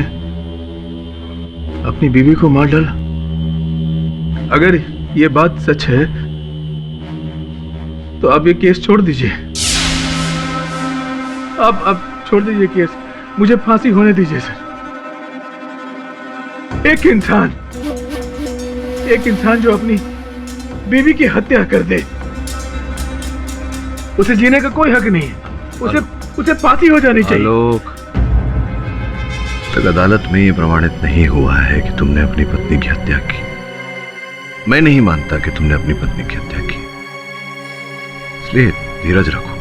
अपनी बीवी को मार डाला। अगर ये बात सच है तो आप ये केस छोड़ दीजिए। आप छोड़ दीजिए केस, मुझे फांसी होने दीजिए सर। एक इंसान जो अपनी बीवी की हत्या कर दे, उसे जीने का कोई हक नहीं है। उसे फांसी हो जानी चाहिए। आलोक, तक अदालत में ये प्रमाणित नहीं हुआ है कि तुमने अपनी पत्नी की हत्या की। मैं नहीं मानता कि तुमने अपनी पत्नी की हत्या की, इसलिए धीरज रखो।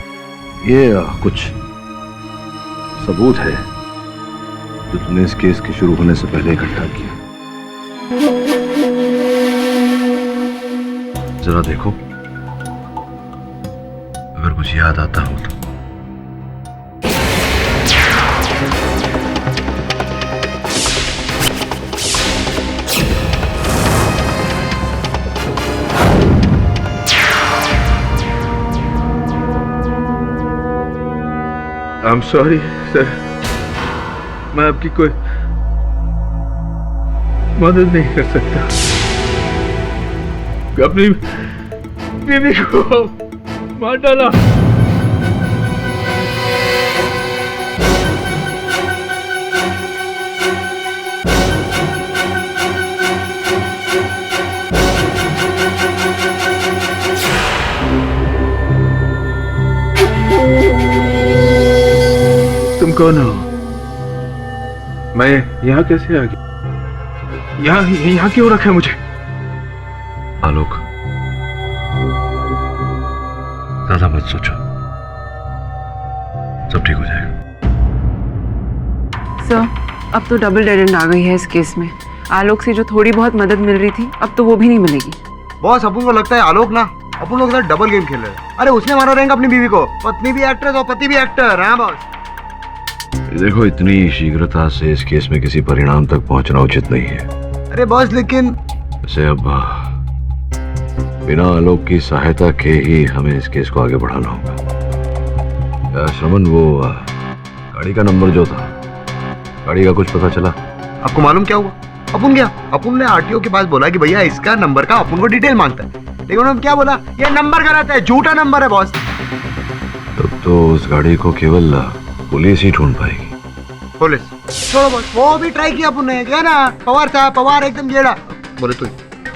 ये कुछ सबूत है जो तुमने इस केस के शुरू होने से पहले इकट्ठा किया। जरा देखो, अगर कुछ याद आता हो तो। I'm sorry, sir. मैं आपकी कोई मदद नहीं कर सकता। अपनी बीवी को मार डाला। तुम कौन हो? मैं यहाँ कैसे आ गया? यहाँ क्यों रखा है मुझे? आलोक, ज्यादा मत सोचो, सब ठीक हो जाएगा। सर, अब तो डबल डेड एंड आ गई है इस केस में। आलोक से जो थोड़ी बहुत मदद मिल रही थी, अब तो वो भी नहीं मिलेगी। बॉस, अपन को लगता है आलोक ना अपन लोग इधर डबल गेम खेल रहे हैं। अरे उसने मारा रहेगा अपनी बीवी को। पत्नी भी एक्टर और पति भी एक्टर। हाँ बॉस। देखो, इतनी शीघ्रता से इस केस में किसी परिणाम तक पहुंचना उचित नहीं है। अरे बॉस, लेकिन वैसे अब बिना आलोक की सहायता के ही हमें इस केस को आगे बढ़ाना होगा। श्रवण, वो गाड़ी का नंबर जो था, गाड़ी का कुछ पता चला? आपको मालूम क्या हुआ? अपन गया, अपन ने आरटीओ के पास बोला कि भैया इसका नंबर का अपन को डिटेल मांगता है, लेकिन उन्होंने क्या बोला, ये नंबर गलत है, झूठा नंबर है बॉस। तब तो उस गाड़ी को केवल पुलिस ही ढूंढ पाएगी। पुलिस छोड़ो बॉस, वो भी ट्राई किया अपन ने, क्या ना पवार साहब, पवार एकदम जेड़ा बोले तो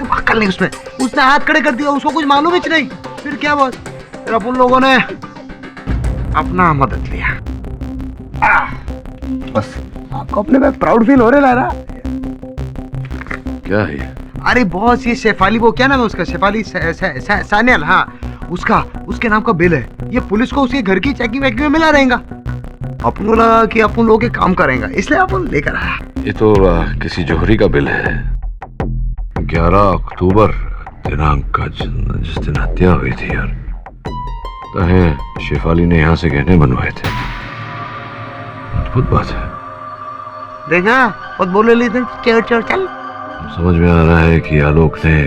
अक्ल नहीं उसमें, उसने हाथ खड़े कर दिया, उसको कुछ मालूम ही नहीं। फिर क्या बॉस, फिर अपन लोगों ने अपना मदद लिया। बस आपको अपने पे प्राउड फील हो रहा है ना? क्या है ये? अरे बॉस ये शेफाली, वो क्या नाम है उसका, शेफाली सान्याल, हाँ उसके नाम का बिल है। ये पुलिस को उसके घर की चेकिंग वेकिंग में मिला रहेगा। अपन को लगा कि अपन लोग काम करेंगे, इसलिए अपन लेकर आया। ये तो किसी जौहरी का बिल है। 11 अक्टूबर दिनांक का जिस दिन हत्या हुई थी यार, तो शेफाली ने यहाँ से गहने बनवाए थे। अद्भुत बात है। देखा और बोले ली चल चल। समझ में आ रहा है कि आलोक ने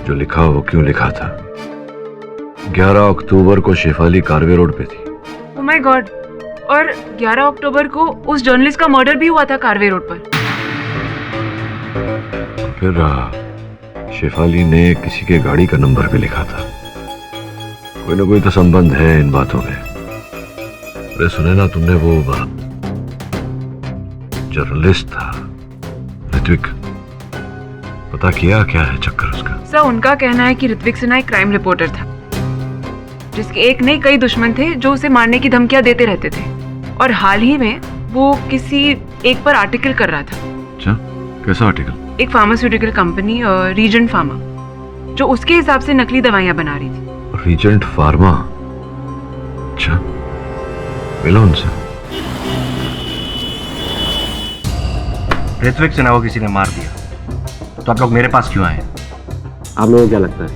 जो लिखा वो क्यों लिखा था। 11 अक्टूबर को शेफाली कारवे रोड पे थी। ओह माय गॉड, और 11 अक्टूबर को उस जर्नलिस्ट का मर्डर भी हुआ था कारवे रोड पर। फिर शेफाली ने किसी के गाड़ी का नंबर भी लिखा था। कोई ना कोई तो संबंध है इन बातों में। अरे सुने ना तुमने, वो जर्नलिस्ट था ऋत्विक, पता किया क्या है चक्कर उसका? सर उनका कहना है कि ऋत्विक सिन्हा एक क्राइम रिपोर्टर था, जिसके एक नहीं कई दुश्मन थे जो उसे मारने की धमकियां देते रहते थे, और हाल ही में वो किसी एक पर आर्टिकल कर रहा था। अच्छा, कैसा आर्टिकल? एक फार्मास्यूटिकल कंपनी रीजेंट फार्मा, जो उसके हिसाब से नकली दवाइयां बना रही थी। Regent pharma? अच्छा, मिलो उनसे। ऋत्विक सिन्हा को किसी ने मार दिया, तो आप लोग मेरे पास क्यों आए? आप लोगों को क्या लगता है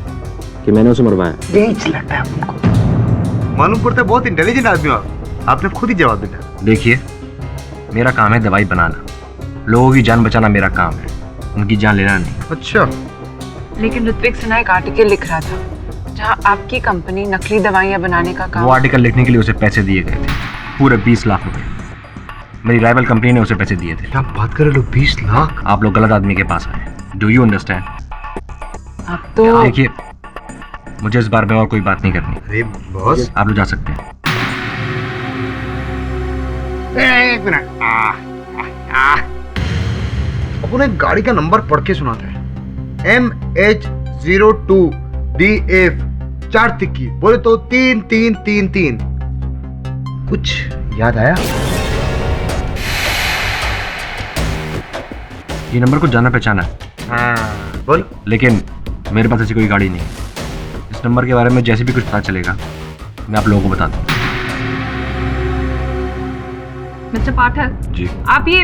कि मैंने उसे मरवाया? बेच लगता है आपको, मालूम पड़ता है बहुत इंटेलिजेंट आदमी हो आप। आपने खुद ही जवाब दिया। देखिए, मेरा काम है दवाई बनाना, लोगों की जान बचाना मेरा काम है, उनकी जान लेना नहीं। अच्छा, लेकिन ऋत्विक सिन्हा एक आर्टिकल लिख रहा था जहां आपकी कंपनी नकली दवाइयां बनाने का काम। वो आर्टिकल लिखने के लिए उसे पैसे दिए गए थे, पूरे 20 लाख रुपए। मेरी राइवल कंपनी ने उसे पैसे दिए थे। क्या बात कर रहे हो, 20 लाख? आप लोग गलत आदमी के पास आए। Do you understand? आप तो देखिए, मुझे इस बार में और कोई बात नहीं करनी। अरे बॉस, आप लोग जा सकते हैं। एक मिनट, अपन एक गाड़ी का नंबर पढ़ के सुनाते हैं, MH02DF 4 तिक्की, बोले तो 3333। कुछ याद आया? ये नंबर कुछ जाना पहचाना है। हाँ बोल। लेकिन मेरे पास ऐसी कोई गाड़ी नहीं है। इस नंबर के बारे में जैसे भी कुछ पता चलेगा मैं आप लोगों को बता दूँ। मिस्टर पाठक जी, आप ये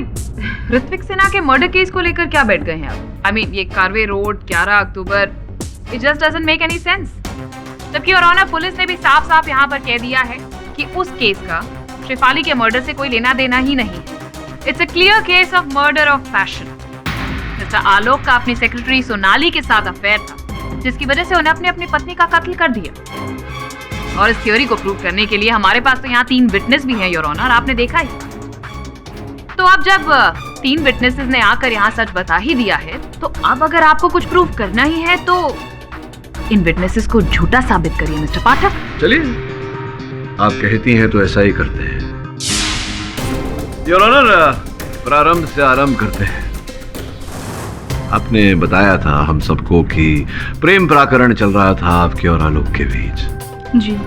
ऋत्विक सिन्हा के मर्डर केस को लेकर क्या बैठ गए हैं आप? आई मीन ये Karve road 11 October, it just doesn't make any sense. जबकि योर ऑनर पुलिस ने भी साफ साफ यहाँ पर कह दिया है कि उस केस का शेफाली के मर्डर से कोई लेना देना ही नहीं है। It's a clear case of murder of passion. Mister Alok का अपनी सेक्रेटरी सोनाली के साथ अफेयर था, जिसकी वजह से उन्हें अपनी पत्नी का कत्ल कर दिया। और इस थ्योरी को प्रूव करने के लिए हमारे पास तो यहाँ 3 विटनेस भी हैं योर ऑनर, आपने देखा ही। तो अब जब 3 विटनेसेस ने आकर यहाँ सच बता ही दिया है, तो अब अगर आपको कुछ प्रूव करना ही है तो इन विटनेसेस को झूठा साबित करिए मिस्टर पाठक। चलिए, आप कहती हैं तो ऐसा ही करते हैं। योर ऑनर, प्रारंभ से आरंभ करते हैं। आपने बताया था हम सबको कि प्रेम प्रकरण चल रहा था आपके और आलोक के बीच। जी,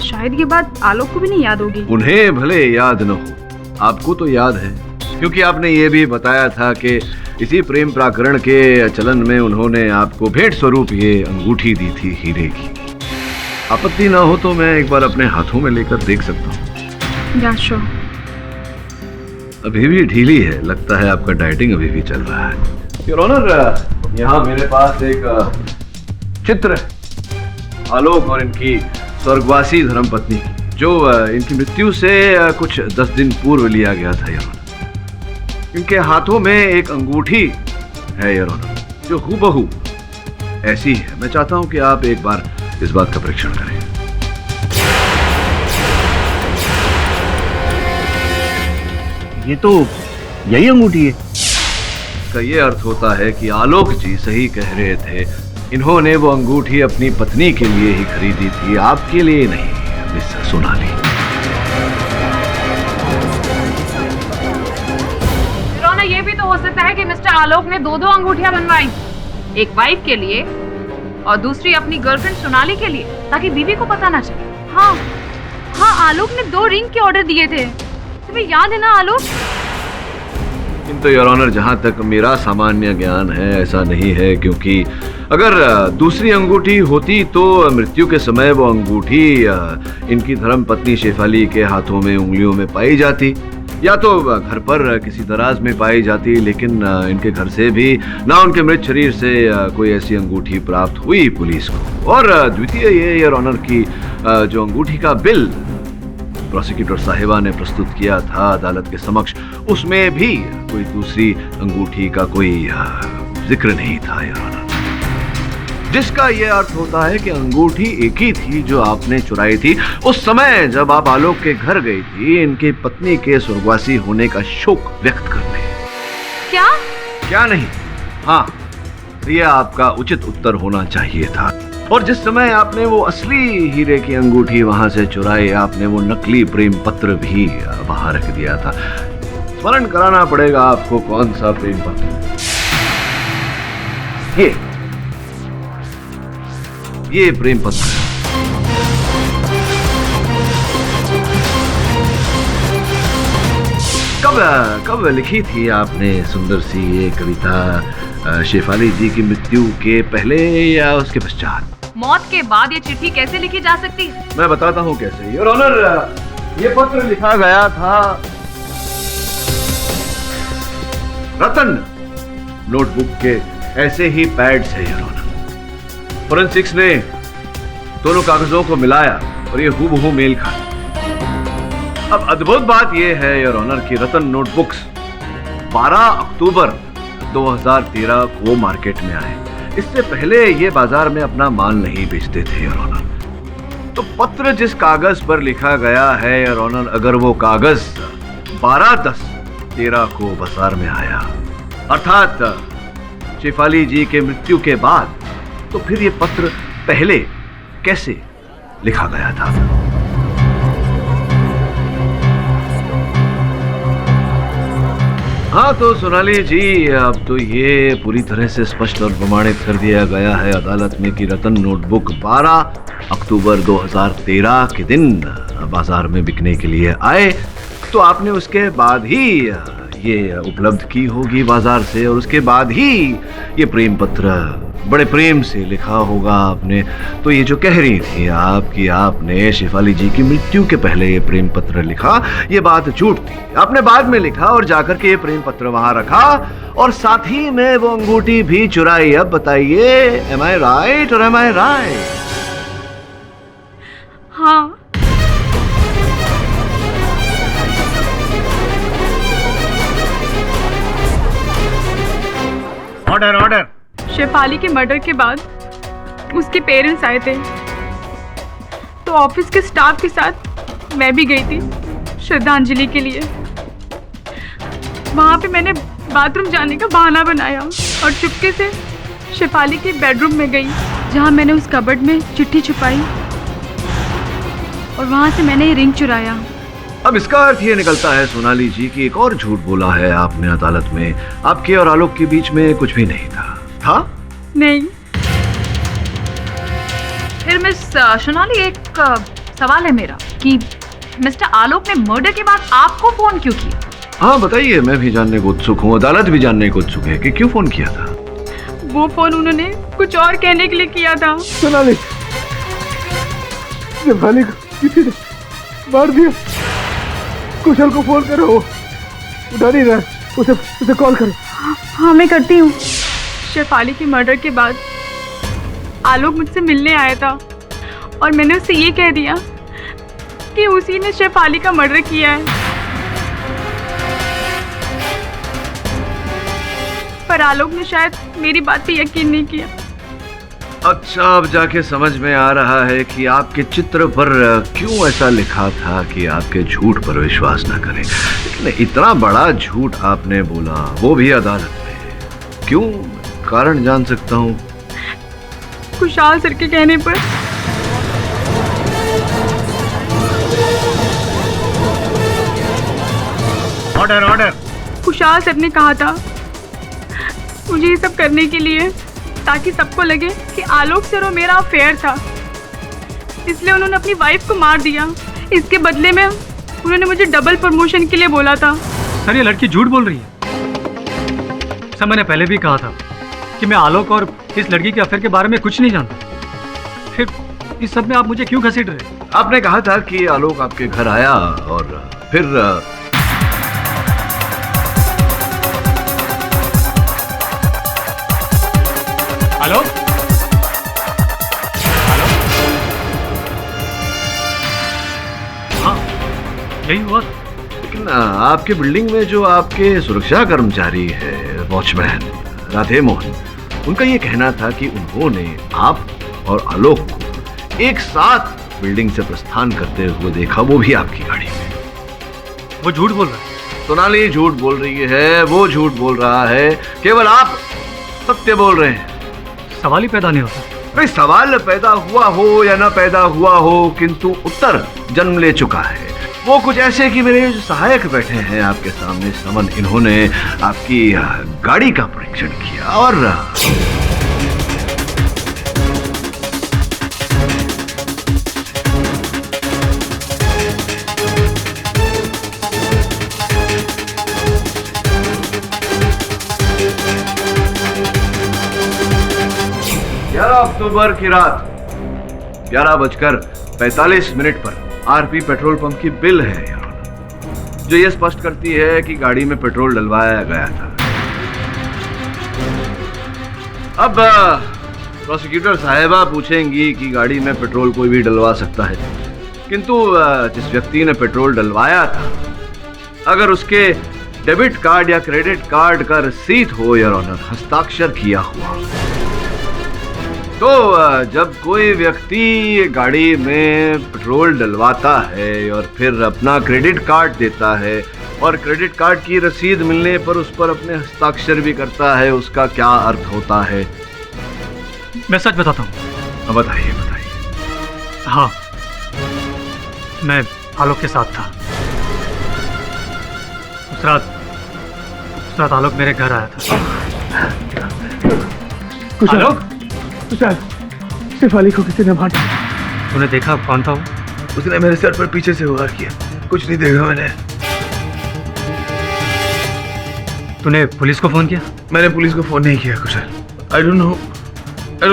शायद ये बात आलोक को भी नहीं याद होगी। उन्हें भले याद न हो, आपको तो याद है, क्योंकि आपने ये भी बताया था कि इसी प्रेम प्रकरण के चलन में उन्होंने आपको भेंट स्वरूप ये अंगूठी दी थी हीरे की। आपत्ति ना हो तो मैं एक बार अपने हाथों में लेकर देख सकता हूँ? या श्योर। अभी भी ढीली है, लगता है आपका डाइटिंग अभी भी चल रहा है। योर ऑनर, यहाँ मेरे पास एक चित्र है आलोक और इनकी स्वर्गवासी धर्मपत्नी, जो इनकी मृत्यु से कुछ 10 दिन पूर्व लिया गया था। योर ऑनर, इनके हाथों में एक अंगूठी है योर ऑनर, जो हूबहू ऐसी है। मैं चाहता हूं कि आप एक बार इस बात का परीक्षण करें। ये तो यही अंगूठी है। इसका ये अर्थ होता है कि आलोक जी सही कह रहे थे। इन्होंने वो अंगूठी अपनी पत्नी के लिए ही खरीदी थी, आपके लिए नहीं, मिस सोनाली। रोना, ये भी तो हो सकता है कि मिस्टर आलोक ने दो अंगूठियां बनवाई, एक वाइफ के लिए और दूसरी अपनी गर्लफ्रेंड सोनाली के लिए, ताकि बीवी को पता ना चले। हाँ हाँ, आलोक ने 2 रिंग के ऑर्डर दिए थे, तुम्हें याद है ना आलोक? किंतु योर ऑनर, जहां तक मेरा सामान्य ज्ञान है ऐसा नहीं है, क्योंकि अगर दूसरी अंगूठी होती तो मृत्यु के समय वो अंगूठी इनकी धर्मपत्नी शेफाली के हाथों में, उंगलियों में पाई जाती, या तो घर पर किसी दराज में पाई जाती, लेकिन इनके घर से भी ना उनके मृत शरीर से कोई ऐसी अंगूठी प्राप्त हुई पुलिस को। और द्वितीय ये योर ऑनर की जो अंगूठी का बिल प्रोसिक्यूटर साहिबा ने प्रस्तुत किया था अदालत के समक्ष, उसमें भी कोई दूसरी अंगूठी का कोई जिक्र नहीं था योर ऑनर, जिसका यह अर्थ होता है कि अंगूठी एक ही थी जो आपने चुराई थी उस समय जब आप आलोक के घर गई थी इनकी पत्नी के स्वर्गवासी होने का शोक व्यक्त करने। क्या नहीं, हाँ, यह आपका उचित उत्तर होना चाहिए था। और जिस समय आपने वो असली हीरे की अंगूठी वहां से चुराई, आपने वो नकली प्रेम पत्र भी वहां रख दिया था। स्मरण कराना पड़ेगा आपको, कौन सा प्रेम पत्र? ये प्रेम पत्र। कब लिखी थी आपने सुंदर सी ये कविता? शेफाली जी की मृत्यु के पहले या उसके पश्चात? मौत के बाद ये चिट्ठी कैसे लिखी जा सकती है? मैं बताता हूँ कैसे। योर ऑनर, ये पत्र लिखा गया था रतन नोटबुक के ऐसे ही पैड से। योर ऑनर, फोरेंसिक्स ने दोनों कागजों को मिलाया और ये हूबहू मेल खाया। अब अद्भुत बात यह है योर ऑनर कि रतन नोटबुक्स 12 अक्टूबर 2013 को मार्केट में आए। इससे पहले ये बाजार में अपना माल नहीं बेचते थे योर ऑनर। तो पत्र जिस कागज पर लिखा गया है योर ऑनर, अगर वो कागज 12/10/13 को बाजार में आया, अर्थात शेफाली जी के मृत्यु के बाद, तो फिर ये पत्र पहले कैसे लिखा गया था? हाँ, तो सोनाली जी, अब तो ये पूरी तरह से स्पष्ट और प्रमाणित कर दिया गया है अदालत में कि रतन नोटबुक 12 अक्टूबर 2013 के दिन बाजार में बिकने के लिए आए, तो आपने उसके बाद ही ये उपलब्ध की होगी बाजार से, और उसके बाद ही ये प्रेम पत्र बड़े प्रेम से लिखा होगा आपने। तो ये जो कह रही थी आप कि आपने शेफाली जी की मृत्यु के पहले ये प्रेम पत्र लिखा, ये बात झूठ थी। आपने बाद में लिखा और जाकर के ये प्रेम पत्र वहां रखा और साथ ही में वो अंगूठी भी चुराई। अब बताइए, एम आई राइट और एम आई राइट? हाँ। Order order. शेफाली के मर्डर के बाद उसके पेरेंट्स आए थे, तो ऑफिस के स्टाफ के साथ मैं भी गई थी श्रद्धांजलि के लिए। वहाँ पे मैंने बाथरूम जाने का बहाना बनाया और चुपके से शेफाली के बेडरूम में गई, जहाँ मैंने उस कबर्ड में चिट्ठी छुपाई और वहाँ से मैंने ये रिंग चुराया। अब इसका अर्थ ये निकलता है सोनाली जी कि एक और झूठ बोला है आपने अदालत में। आपके और आलोक के बीच में कुछ भी नहीं था। नहीं। फिर मिस सोनाली, एक सवाल है मेरा कि मिस्टर आलोक ने मर्डर के बाद आपको फोन क्यों किया? हाँ बताइए, मैं भी जानने को उत्सुक हूँ, अदालत भी जानने को उत्सुक है कि क्यों फोन किया था। वो फोन उन्होंने कुछ और कहने के लिए किया था। सोनाली, शेफाली को किसी ने मार दिया। कुशल को फोन करो, उठा नहीं रहा, उसे कॉल करो। हाँ मैं करती हूँ। शेफाली के मर्डर के बाद आलोक मुझसे मिलने आया था और मैंने उससे ये कह दिया कि उसी ने शेफाली का मर्डर किया है, पर आलोक ने शायद मेरी बात पे यकीन नहीं किया। अच्छा, अब जाके समझ में आ रहा है कि आपके चित्र पर क्यों ऐसा लिखा था कि आपके झूठ पर विश्वास न करें। लेकिन इतना बड़ा झूठ आपने बोला, वो भी अदालत में। क्यों, कारण जान सकता हूँ? खुशहाल सर के कहने पर। Order order. खुशहाल सर ने कहा था मुझे ये सब करने के लिए ताकि सबको लगे कि आलोक सर और मेरा अफेयर था, इसलिए उन्होंने अपनी वाइफ को मार दिया। इसके बदले में उन्होंने मुझे डबल प्रमोशन के लिए बोला था। सर ये लड़की झूठ बोल रही है। सर मैंने पहले भी कहा था कि मैं आलोक और इस लड़की के अफेयर के बारे में कुछ नहीं जानता, फिर इस सब में आप मुझे क्यों घसीट रहे? आपने कहा था कि आलोक आपके घर आया और फिर आलोक? हाँ यही हुआ। लेकिन आपके बिल्डिंग में जो आपके सुरक्षा कर्मचारी है, वॉचमैन राधे मोहन, उनका ये कहना था कि उन्होंने आप और आलोक को एक साथ बिल्डिंग से प्रस्थान करते हुए देखा, वो भी आपकी गाड़ी में। वो झूठ बोल रहा है। सोनाली झूठ बोल रही है, वो झूठ बोल रहा है, केवल आप सत्य बोल रहे हैं। सवाल ही पैदा नहीं होता। अरे सवाल पैदा हुआ हो या ना पैदा हुआ हो, किंतु उत्तर जन्म ले चुका है। वो कुछ ऐसे कि मेरे जो सहायक बैठे हैं आपके सामने समन, इन्होंने आपकी गाड़ी का परीक्षण किया और 11 अक्टूबर की रात 11:45 पर आरपी पेट्रोल पंप की बिल है जो ये स्पष्ट करती है कि गाड़ी में पेट्रोल डलवाया गया था। अब प्रोसिक्यूटर साहिबा पूछेंगी कि गाड़ी में पेट्रोल कोई भी डलवा सकता है, किंतु जिस व्यक्ति ने पेट्रोल डलवाया था, अगर उसके डेबिट कार्ड या क्रेडिट कार्ड का रसीद हो योर ऑनर, हस्ताक्षर किया हुआ, तो जब कोई व्यक्ति गाड़ी में पेट्रोल डलवाता है और फिर अपना क्रेडिट कार्ड देता है और क्रेडिट कार्ड की रसीद मिलने पर उस पर अपने हस्ताक्षर भी करता है, उसका क्या अर्थ होता है? मैं सच बताता हूँ। बताइए बताइए। हाँ, मैं आलोक के साथ था। उस रात आलोक मेरे घर आया था। आलोक? शेफाली को किसी ने मारा। तूने देखा कौन था वो? उसने मेरे सर पर पीछे से वार किया। कुछ नहीं देखा मैंने। तूने पुलिस को फोन किया? मैंने पुलिस को फोन नहीं किया कुशल। I don't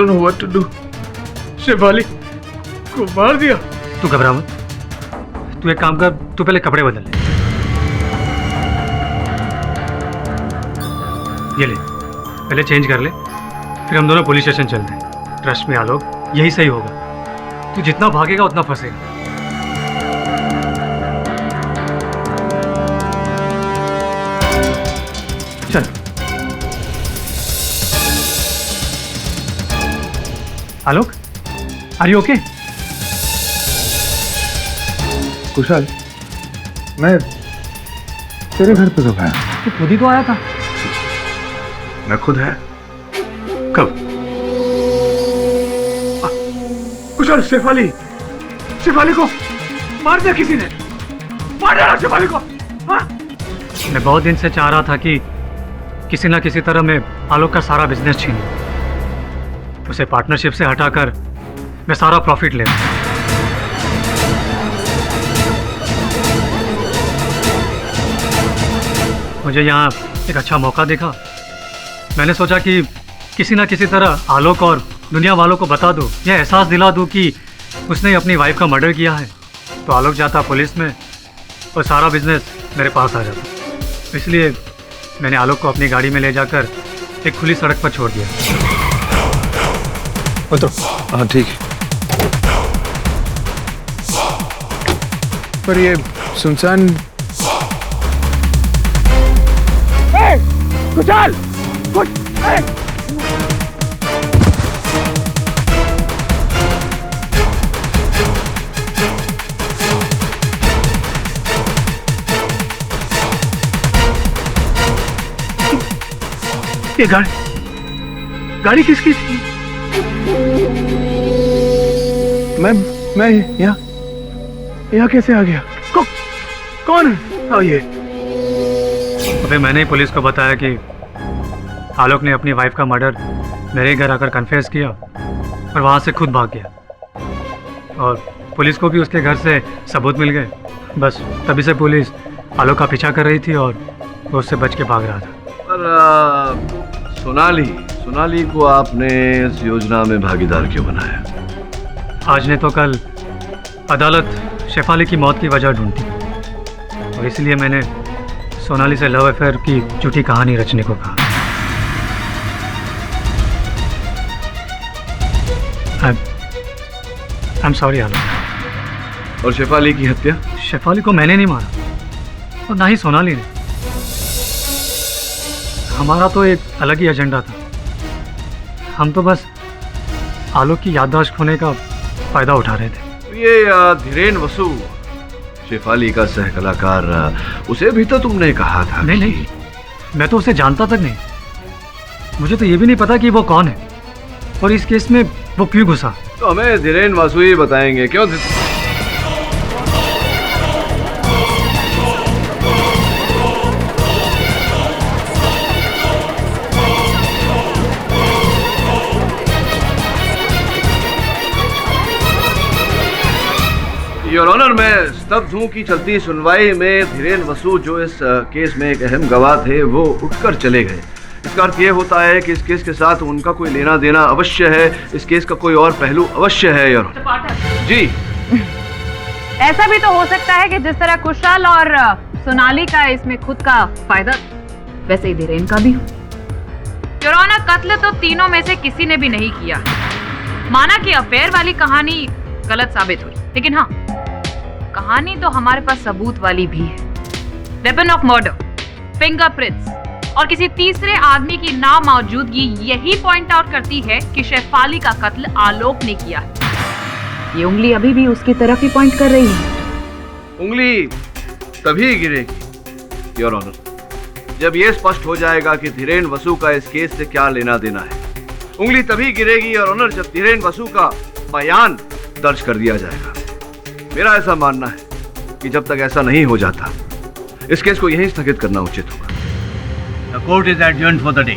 know what to do। Shefali को मार दिया। तू घबरा मत। तू एक काम कर, तू पहले कपड़े बदल ले। ये ले, पहले चेंज कर ले, फिर हम दोनों पुलिस स्टेशन चलते हैं। ट्रस्ट में आलोक, यही सही होगा। तू जितना भागेगा उतना फंसेगा। चल। आलोक, आर यू ओके? कुशल, मैं तेरे घर पे कब आया? तू खुद ही तो आया था। मैं खुद है? कब? कुशल, शेफाली को मार दिया किसी ने। मार दिया शेफाली को। हाँ? मैं बहुत दिन से चाह रहा था कि किसी ना किसी तरह मैं आलोक का सारा बिजनेस छीन लूं, उसे पार्टनरशिप से हटाकर मैं सारा प्रॉफिट ले लूं। मुझे यहाँ एक अच्छा मौका देखा। मैंने सोचा कि किसी ना किसी तरह आलोक और दुनिया वालों को बता दूं, यह एहसास दिला दूं कि उसने अपनी वाइफ का मर्डर किया है, तो आलोक जाता पुलिस में और सारा बिजनेस मेरे पास आ जाता। इसलिए मैंने आलोक को अपनी गाड़ी में ले जाकर एक खुली सड़क पर छोड़ दिया। उतरो। हाँ ठीक है। पर ये सुनसान। कुशल! ये गाड़ी गाड़ी किसकी थी? मैं यहाँ कैसे आ गया? कौन है ये? अबे मैंने ही पुलिस को बताया कि आलोक ने अपनी वाइफ का मर्डर मेरे घर आकर कन्फेस किया और वहाँ से खुद भाग गया। और पुलिस को भी उसके घर से सबूत मिल गए। बस तभी से पुलिस आलोक का पीछा कर रही थी और वो उससे बच के भाग रहा था। पर सोनाली को आपने इस योजना में भागीदार क्यों बनाया? आज ने तो कल अदालत शेफाली की मौत की वजह ढूंढती और इसलिए मैंने सोनाली से लव अफेयर की झूठी कहानी रचने को कहा। आई एम सॉरी आलोक। और शेफाली की हत्या? शेफाली को मैंने नहीं मारा और ना ही सोनाली ने। हमारा तो एक अलग ही एजेंडा था। हम तो बस आलोक की याददाश्त खोने का फायदा उठा रहे थे। ये धीरेन वसु, शेफाली का सह कलाकार, उसे भी तो तुमने कहा था। नहीं, मैं तो उसे जानता तक नहीं। मुझे तो ये भी नहीं पता कि वो कौन है और इस केस में वो क्यों घुसा। तो हमें धीरेन वसु ही बताएंगे। क्यों? योर ऑनर, मैं स्तब्ध हूँ कि चलती सुनवाई में धीरेन वसु, जो इस केस में एक अहम गवाह थे, वो उठकर चले गए। इसका अर्थ ये होता है कि इस केस के साथ उनका कोई लेना देना अवश्य है। इस केस का कोई और पहलू अवश्य है। योर ऑनर जी, ऐसा भी तो हो सकता है कि जिस तरह कुशल और सोनाली का इसमें खुद का फायदा, वैसे ही धीरेन का भी हो। योर ऑनर, कत्ल तो तीनों में से किसी ने भी नहीं किया। माना कि अफेयर वाली कहानी गलत साबित हुई, लेकिन हाँ, कहानी तो हमारे पास सबूत वाली भी है। वेपन ऑफ मर्डर, फिंगरप्रिंट्स और किसी तीसरे आदमी की नामौजूदगी यही पॉइंट आउट करती है कि शेफाली का कत्ल आलोक ने किया है। ये उंगली अभी भी उसकी तरफ ही पॉइंट कर रही है। उंगली तभी गिरेगी योर ऑनर जब यह स्पष्ट हो जाएगा कि धीरेन वसु का इस केस से क्या लेना देना है। उंगली तभी गिरेगी योर ऑनर जब धीरेन वसु का बयान दर्ज कर दिया जाएगा। मेरा ऐसा मानना है कि जब तक ऐसा नहीं हो जाता, इस केस को यहीं स्थगित करना उचित होगा। The court is adjourned for the day.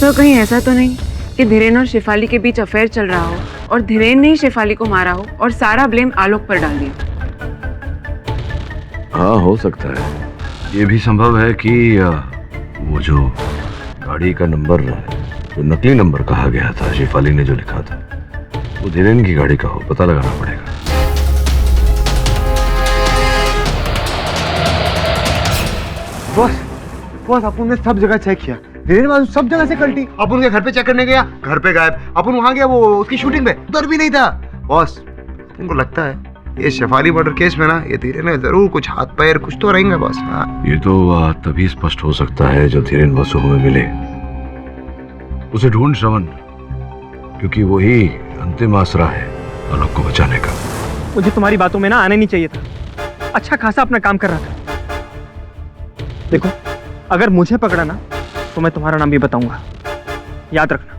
तो कहीं ऐसा तो नहीं कि धीरेन और शेफाली के बीच अफेयर चल रहा हो और धीरेन ने ही शेफाली को मारा हो और सारा ब्लेम आलोक पर डाल दिया? हाँ, हो सकता है। ये भी संभव है कि वो जो गाड़ी का नंबर, जो नकली नंबर कहा गया था, शेफाली ने जो लिखा था, वो धीरेन की गाड़ी का हो। पता लगाना पड़ेगा। बॉस, अपन ने सब जगह चेक किया। धीरेन वसु सब जगह से कल्टी। अपन के घर पे चेक करने गया, घर पे गायब। अपन वहां गया वो उसकी शूटिंग पे, उधर भी नहीं था। बॉस, उनको लगता है ये शेफाली मर्डर केस में ना, ये धीरेन ने जरूर कुछ हाथ पैर कुछ तो रहेंगे बॉस। हाँ, ये तो तभी स्पष्ट हो सकता है जब धीरेन वसु हमें मिले। उसे ढूंढ श्रवण, क्योंकि वही अंतिम आसरा है आलोक को बचाने का। मुझे तुम्हारी बातों में ना आना नहीं चाहिए था। अच्छा खासा अपना काम कर रहा था। देखो, अगर मुझे पकड़ा ना तो मैं तुम्हारा नाम भी बताऊंगा। याद रखना,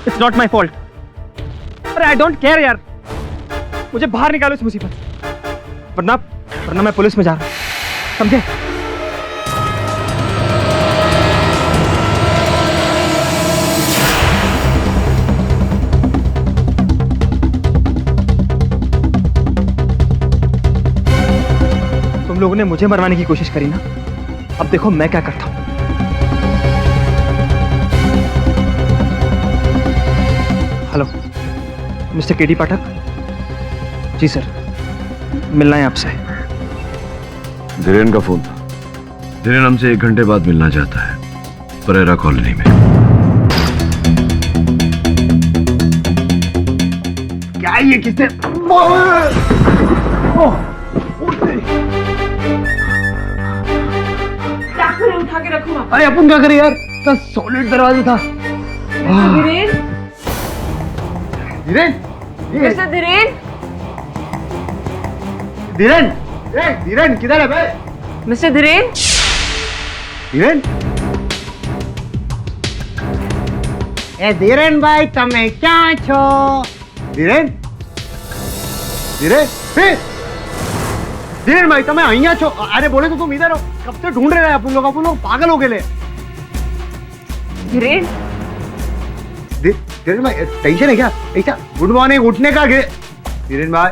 इट्स नॉट माई फॉल्ट। अरे आई डोंट केयर यार, मुझे बाहर निकालो इस मुसीबत से, वरना मैं पुलिस में जा रहा हूं, समझे? तुम लोगों ने मुझे मरवाने की कोशिश करी ना, अब देखो मैं क्या करता हूं। हेलो, मिस्टर केडी पाठक। जी सर, मिलना है आपसे। धीरेन का फोन था। धीरेन हमसे 1 घंटे बाद मिलना चाहता है, परेरा कॉलोनी में। क्या ये किसने? उठा के रखूंगा। अरे अपन क्या करें यार, इतना सॉलिड दरवाजा था। धीरेन, धीरेन, मिस्टर धीरेन, धीरेन, धीरेन किधर है बे? मिस्टर धीरेन, धीरेन, ए धीरेन भाई तमे क्या छो? धीरेन धीरेन भाई तमे अहिया छो? अरे बोले तो तुम इधर हो, कब से ढूंढ रहे हैं अपन लोग पागल हो गए। धीरेन धीरेन भाई टेंशन है क्या? ऐसा गुड मॉर्निंग उठने का धीरेन भाई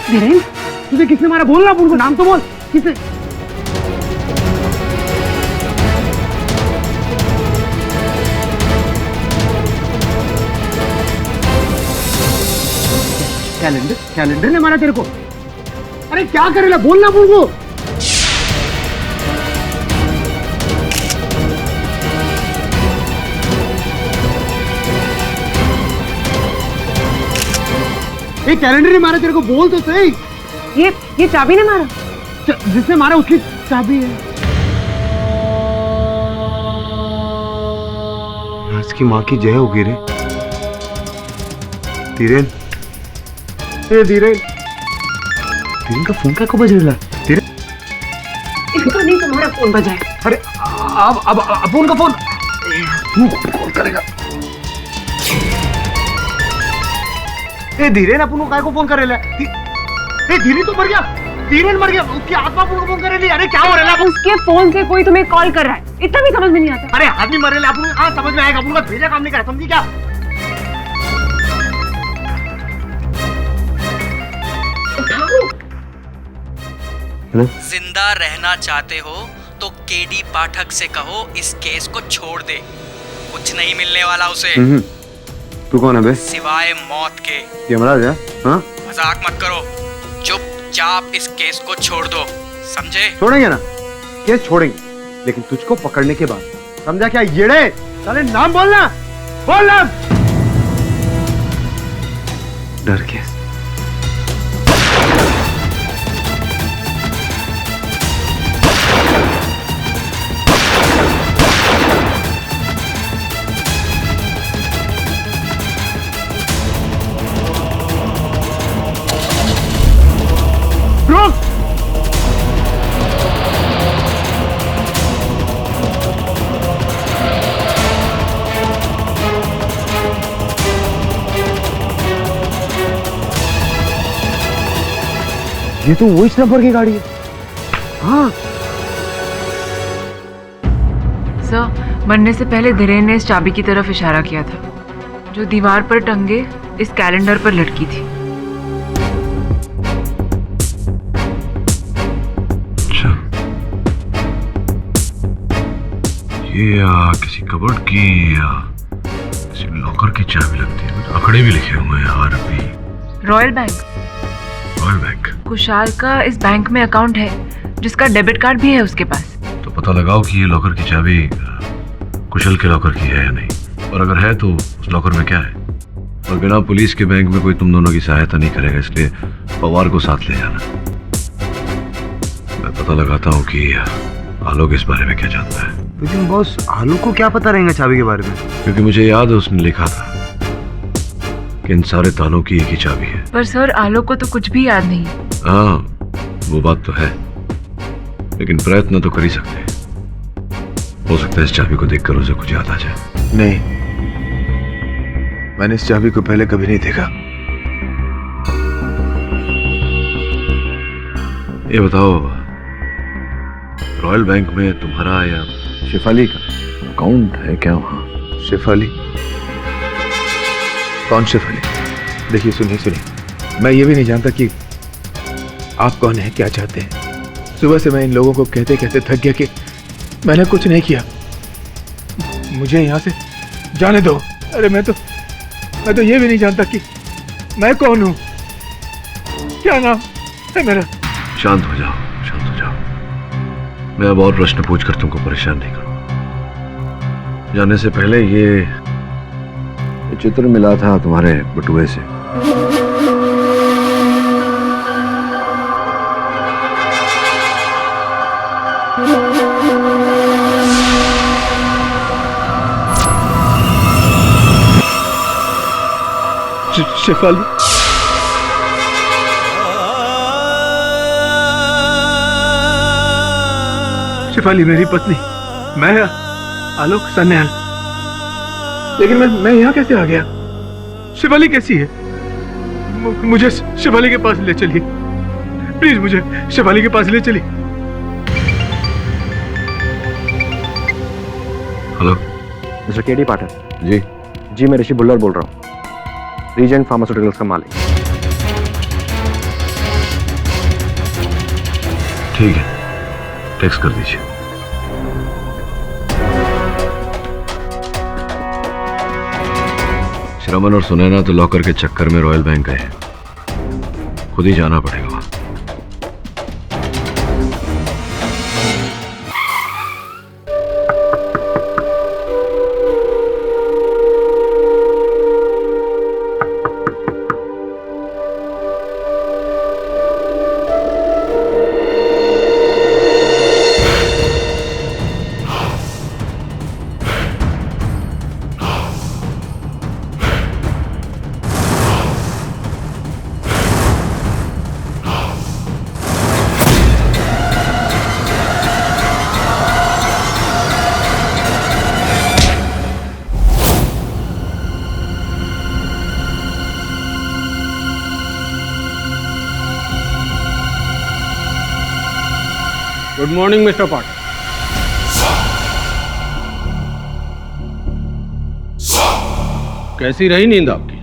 धीरेन तुझे किसने मारा? बोल ना अपन को, नाम तो बोल। किसने? कैलेंडर ने मारा तेरे को? अरे क्या करेला? बोल ना अपन को। ये कैलेंडर ने मारा तेरे को? बोल तो सही। ये चाबी ने मारा? जिसने मारा उसकी चाबी है। राज की माँ की जय होगी रे। धीरेन धीरेन का फोन क्या को बज रहा है? धीरेन इसको नहीं, तुम्हारा फोन बजाए। अरे अब फोन का फोन तू कॉल करेगा। ए धीरेन अपन को काय को फोन करेला? ए धीरेन तो मर गया। धीरेन मर गया, उसकी आत्मा अपन को फोन करेली। अरे क्या हो रहा है? उसके फोन से कोई तुम्हें कॉल कर रहा है, इतना भी समझ में नहीं आता। अरे आदमी मरेला अपन को समझ में आएगा? अपन का भेजा काम नहीं करा, समझी क्या? जिंदा रहना चाहते हो तो केडी पाठक से कहो इस केस को छोड़ दे, कुछ नहीं मिलने वाला उसे। तू कौन है बे? सिवाय मौत के। यमराज है? हाँ? मजाक मत करो, चुपचाप इस केस को छोड़ दो, समझे? छोड़ेंगे ना, केस छोड़ेंगे, लेकिन तुझको पकड़ने के बाद, समझा क्या? येड़े साले नाम बोलना, बोलना। डर केस। ये तो वो इस नंबर की गाड़ी है। हाँ सर, मरने से पहले धीरेन ने इस चाबी की तरफ इशारा किया था जो दीवार पर टंगे इस कैलेंडर पर लटकी थी। अच्छा, ये किसी कबर्ड की या किसी लॉकर की चाबी लगती है। आंकड़े भी लिखे हुए हैं, RP. Royal bank. Royal bank? Kushal का इस बैंक में अकाउंट है जिसका डेबिट कार्ड भी है उसके पास। तो पता लगाओ कि ये लॉकर की चाबी कुशल के लॉकर की है या नहीं, और अगर है तो उस लॉकर में क्या है। और बिना पुलिस के बैंक में कोई तुम दोनों की सहायता नहीं करेगा, इसलिए पवार को साथ ले जाना। मैं पता लगाता हूँ कि आलोक इस बारे में क्या जानता है। लेकिन बॉस, आलोक को क्या पता रहेगा चाबी के बारे में? क्योंकि मुझे याद है उसने लिखा था कि इन सारे तालों की एक ही चाबी है। पर सर, आलोक को तो कुछ भी याद नहीं। हाँ, वो बात तो है, लेकिन प्रयत्न तो कर ही सकते हैं। हो सकता है इस चाबी को देखकर उसे कुछ याद आ जाए। नहीं, मैंने इस चाबी को पहले कभी नहीं देखा। ये बताओ, रॉयल बैंक में तुम्हारा या शेफाली का अकाउंट है क्या वहां? शेफाली? कौन शेफाली? देखिए, सुनिए, मैं ये भी नहीं जानता कि आप कौन है, क्या चाहते हैं। सुबह से मैं इन लोगों को कहते कहते थक गया कि मैंने कुछ नहीं किया, मुझे यहाँ से जाने दो। अरे मैं तो ये भी नहीं जानता कि मैं कौन हूँ, क्या नाम है मेरा। शांत हो जाओ, शांत हो जाओ। मैं अब और प्रश्न पूछकर तुमको परेशान नहीं करूँगा। जाने से पहले ये चित्र मिला था तुम्हारे बटुए से। शेफाली, शेफाली मेरी पत्नी, मैं आलोक सन्याल। लेकिन मैं यहाँ कैसे आ गया? शेफाली कैसी है? मुझे शेफाली के पास ले चलिए प्लीज, मुझे शेफाली के पास ले चलिए। हेलो मिस्टर केडी पाठक। जी जी मैं ऋषि बुल्लर बोल रहा हूँ, रीजेंट फार्मास्यूटिकल्स का मालिक। ठीक है, टेक्स्ट कर दीजिए। श्रमन और सुनैना तो लॉकर के चक्कर में रॉयल बैंक गए हैं, खुद ही जाना पड़ेगा वहां। गुड मॉर्निंग मिस्टर पाठक। कैसी रही नींद आपकी?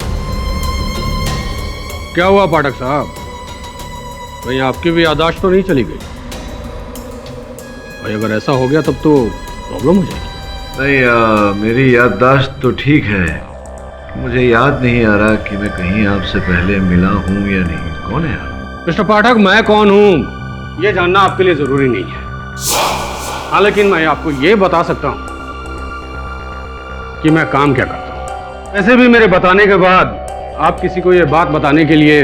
क्या हुआ पाठक साहब, कहीं आपकी भी याददाश्त तो नहीं चली गई? भाई अगर ऐसा हो गया तब तो प्रॉब्लम हो जाएगी। नहीं, मेरी याददाश्त तो ठीक है, मुझे याद नहीं आ रहा कि मैं कहीं आपसे पहले मिला हूं या नहीं। कौन है आप? मिस्टर पाठक, मैं कौन हूं ये जानना आपके लिए जरूरी नहीं है। हाँ, लेकिन मैं आपको ये बता सकता हूं कि मैं काम क्या करता हूं। वैसे भी मेरे बताने के बाद आप किसी को ये बात बताने के लिए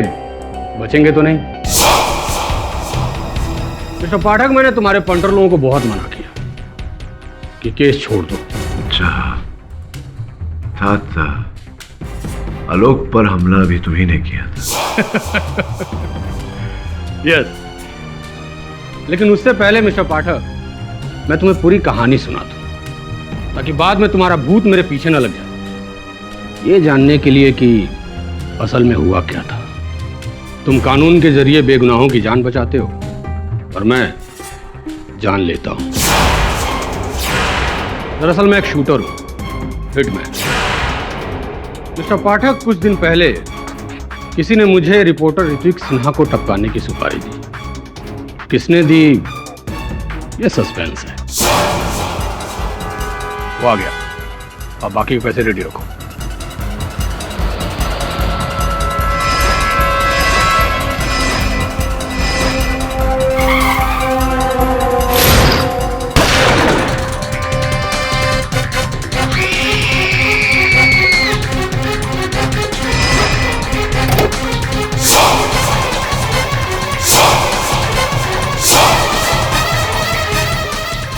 बचेंगे तो नहीं। मिस्टर पाठक, मैंने तुम्हारे पंटर लोगों को बहुत मना किया कि केस छोड़ दो। अच्छा, था आलोक पर हमला भी तुम्ही ने किया था। यस, लेकिन उससे पहले मिस्टर पाठक मैं तुम्हें पूरी कहानी सुना दूं, ताकि बाद में तुम्हारा भूत मेरे पीछे न लग जाए। ये जानने के लिए कि असल में हुआ क्या था। तुम कानून के जरिए बेगुनाहों की जान बचाते हो और मैं जान लेता हूं। दरअसल मैं एक शूटर हूं, हिटमैन। मिस्टर पाठक, कुछ दिन पहले किसी ने मुझे रिपोर्टर ऋत्विक सिन्हा को टपकाने की सुपारी दी। किसने दी ये सस्पेंस है। वो आ गया, अब बाकी के पैसे रेडी रखो।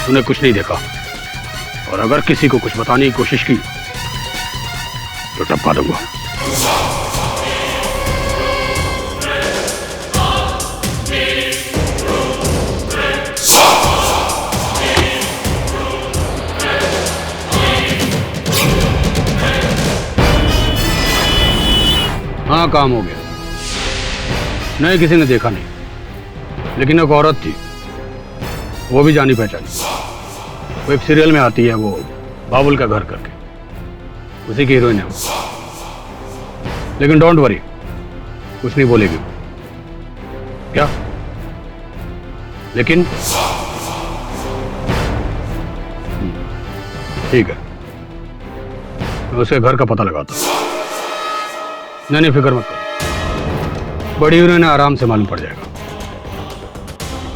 तूने कुछ नहीं देखा, और अगर किसी को कुछ बताने की कोशिश की तो टपका दूंगा। हाँ, काम हो गया। नहीं, किसी ने देखा नहीं, लेकिन एक औरत थी, वो भी जानी पहचानी। वो एक सीरियल में आती है, वो बाबुल का घर करके, उसी की हीरोइन है वो। लेकिन डोंट वरी, कुछ नहीं बोलेगी क्या? लेकिन ठीक है, मैं उसके घर का पता लगाता हूं। नहीं, फिक्र मत करो, बड़ी हीरोइन आराम से मालूम पड़ जाएगा।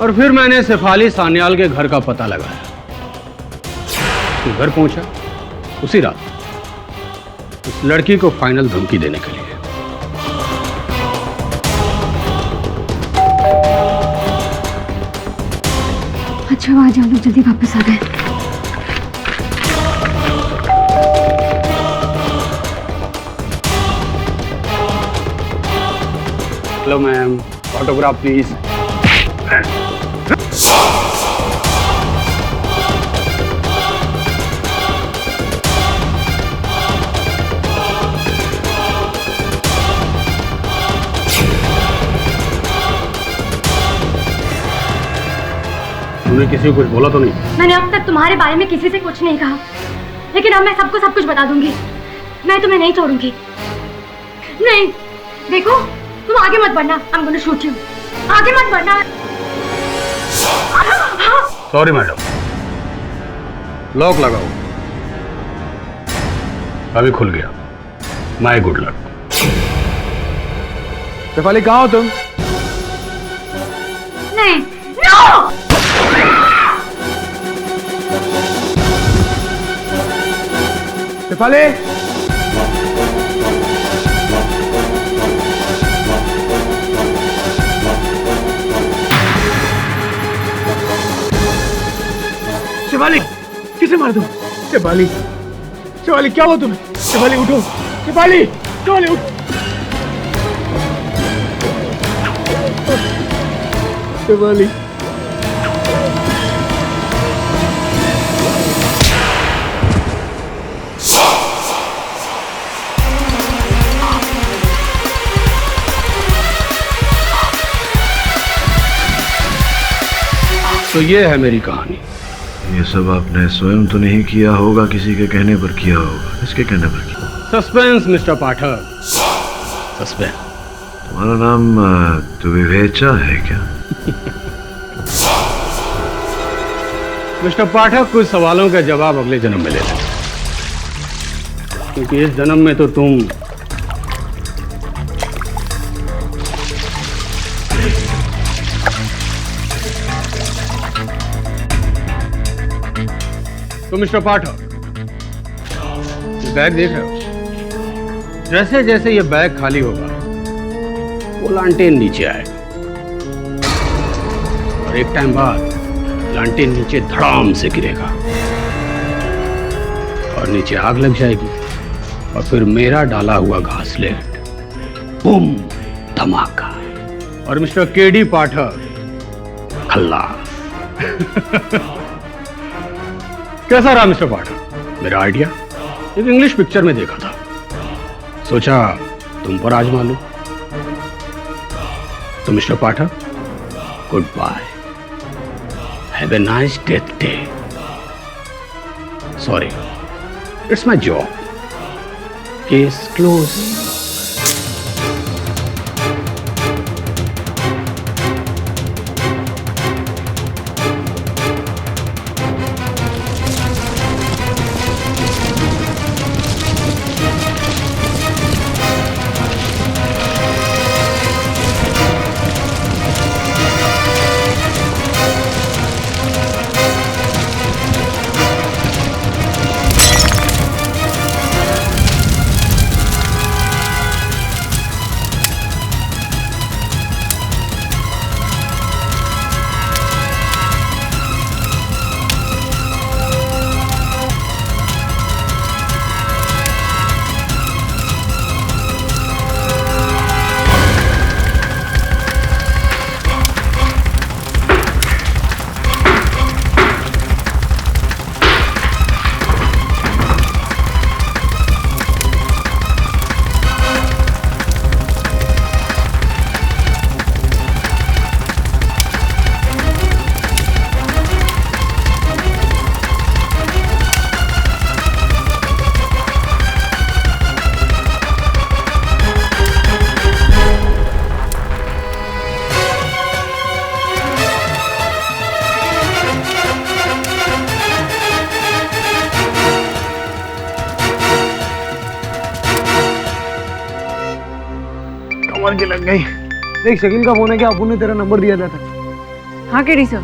और फिर मैंने शेफाली सान्याल के घर का पता लगाया। घर पहुंचा उसी रात उस लड़की को फाइनल धमकी देने के लिए। अच्छा, आज हम लोग जल्दी वापस आ गए। Hello ma'am, autograph please. तुमने किसी को कुछ बोला तो नहीं? मैंने अब तक तुम्हारे बारे में किसी से कुछ नहीं कहा, लेकिन अब मैं सबको सब कुछ बता दूंगी। मैं तुम्हें नहीं छोड़ूंगी। नहीं, देखो तुम आगे मत बढ़ना। I'm going to shoot you. आगे मत बढ़ना। सॉरी मैडम, लॉक लगाओ। अभी खुल गया। My good luck. शेफाली कहाँ हो तुम? नहीं, नो! शेफाली, शेफाली, किसे मार दो? शेफाली, शेफाली क्या हुआ तुम्हें? शेफाली उठो, शेफाली, शेफाली उठ। शेफाली, तो ये है मेरी कहानी। ये सब आपने स्वयं तो नहीं किया होगा, किसी के कहने पर किया होगा। किसके कहने पर किया? सस्पेंस मिस्टर पाठक, सस्पेंस। तुम्हारा नाम द्विवेचा है क्या? मिस्टर पाठक, कुछ सवालों का जवाब अगले जन्म में ले लेना, क्योंकि इस जन्म में तो तुम मिस्टर पाठक, ये बैग देख रहे हो? जैसे जैसे ये बैग खाली होगा वो लांटेन नीचे आएगा, और एक टाइम बाद लांटेन नीचे धड़ाम से गिरेगा और नीचे आग लग जाएगी, और फिर मेरा डाला हुआ घासलेट बूम धमाका, और मिस्टर केडी पाठक खल्लास। कैसा रहा मिस्टर पाठक मेरा आइडिया? एक इंग्लिश पिक्चर में देखा था, सोचा तुम पर आजमा लूं। तो mister Pathak, good bye, have a nice death day. Sorry, it's my job. Case close. कमर की लग गई। देख शकील का फोन है क्या? अपुन ने तेरा नंबर दिया था। हाँ केडी सर,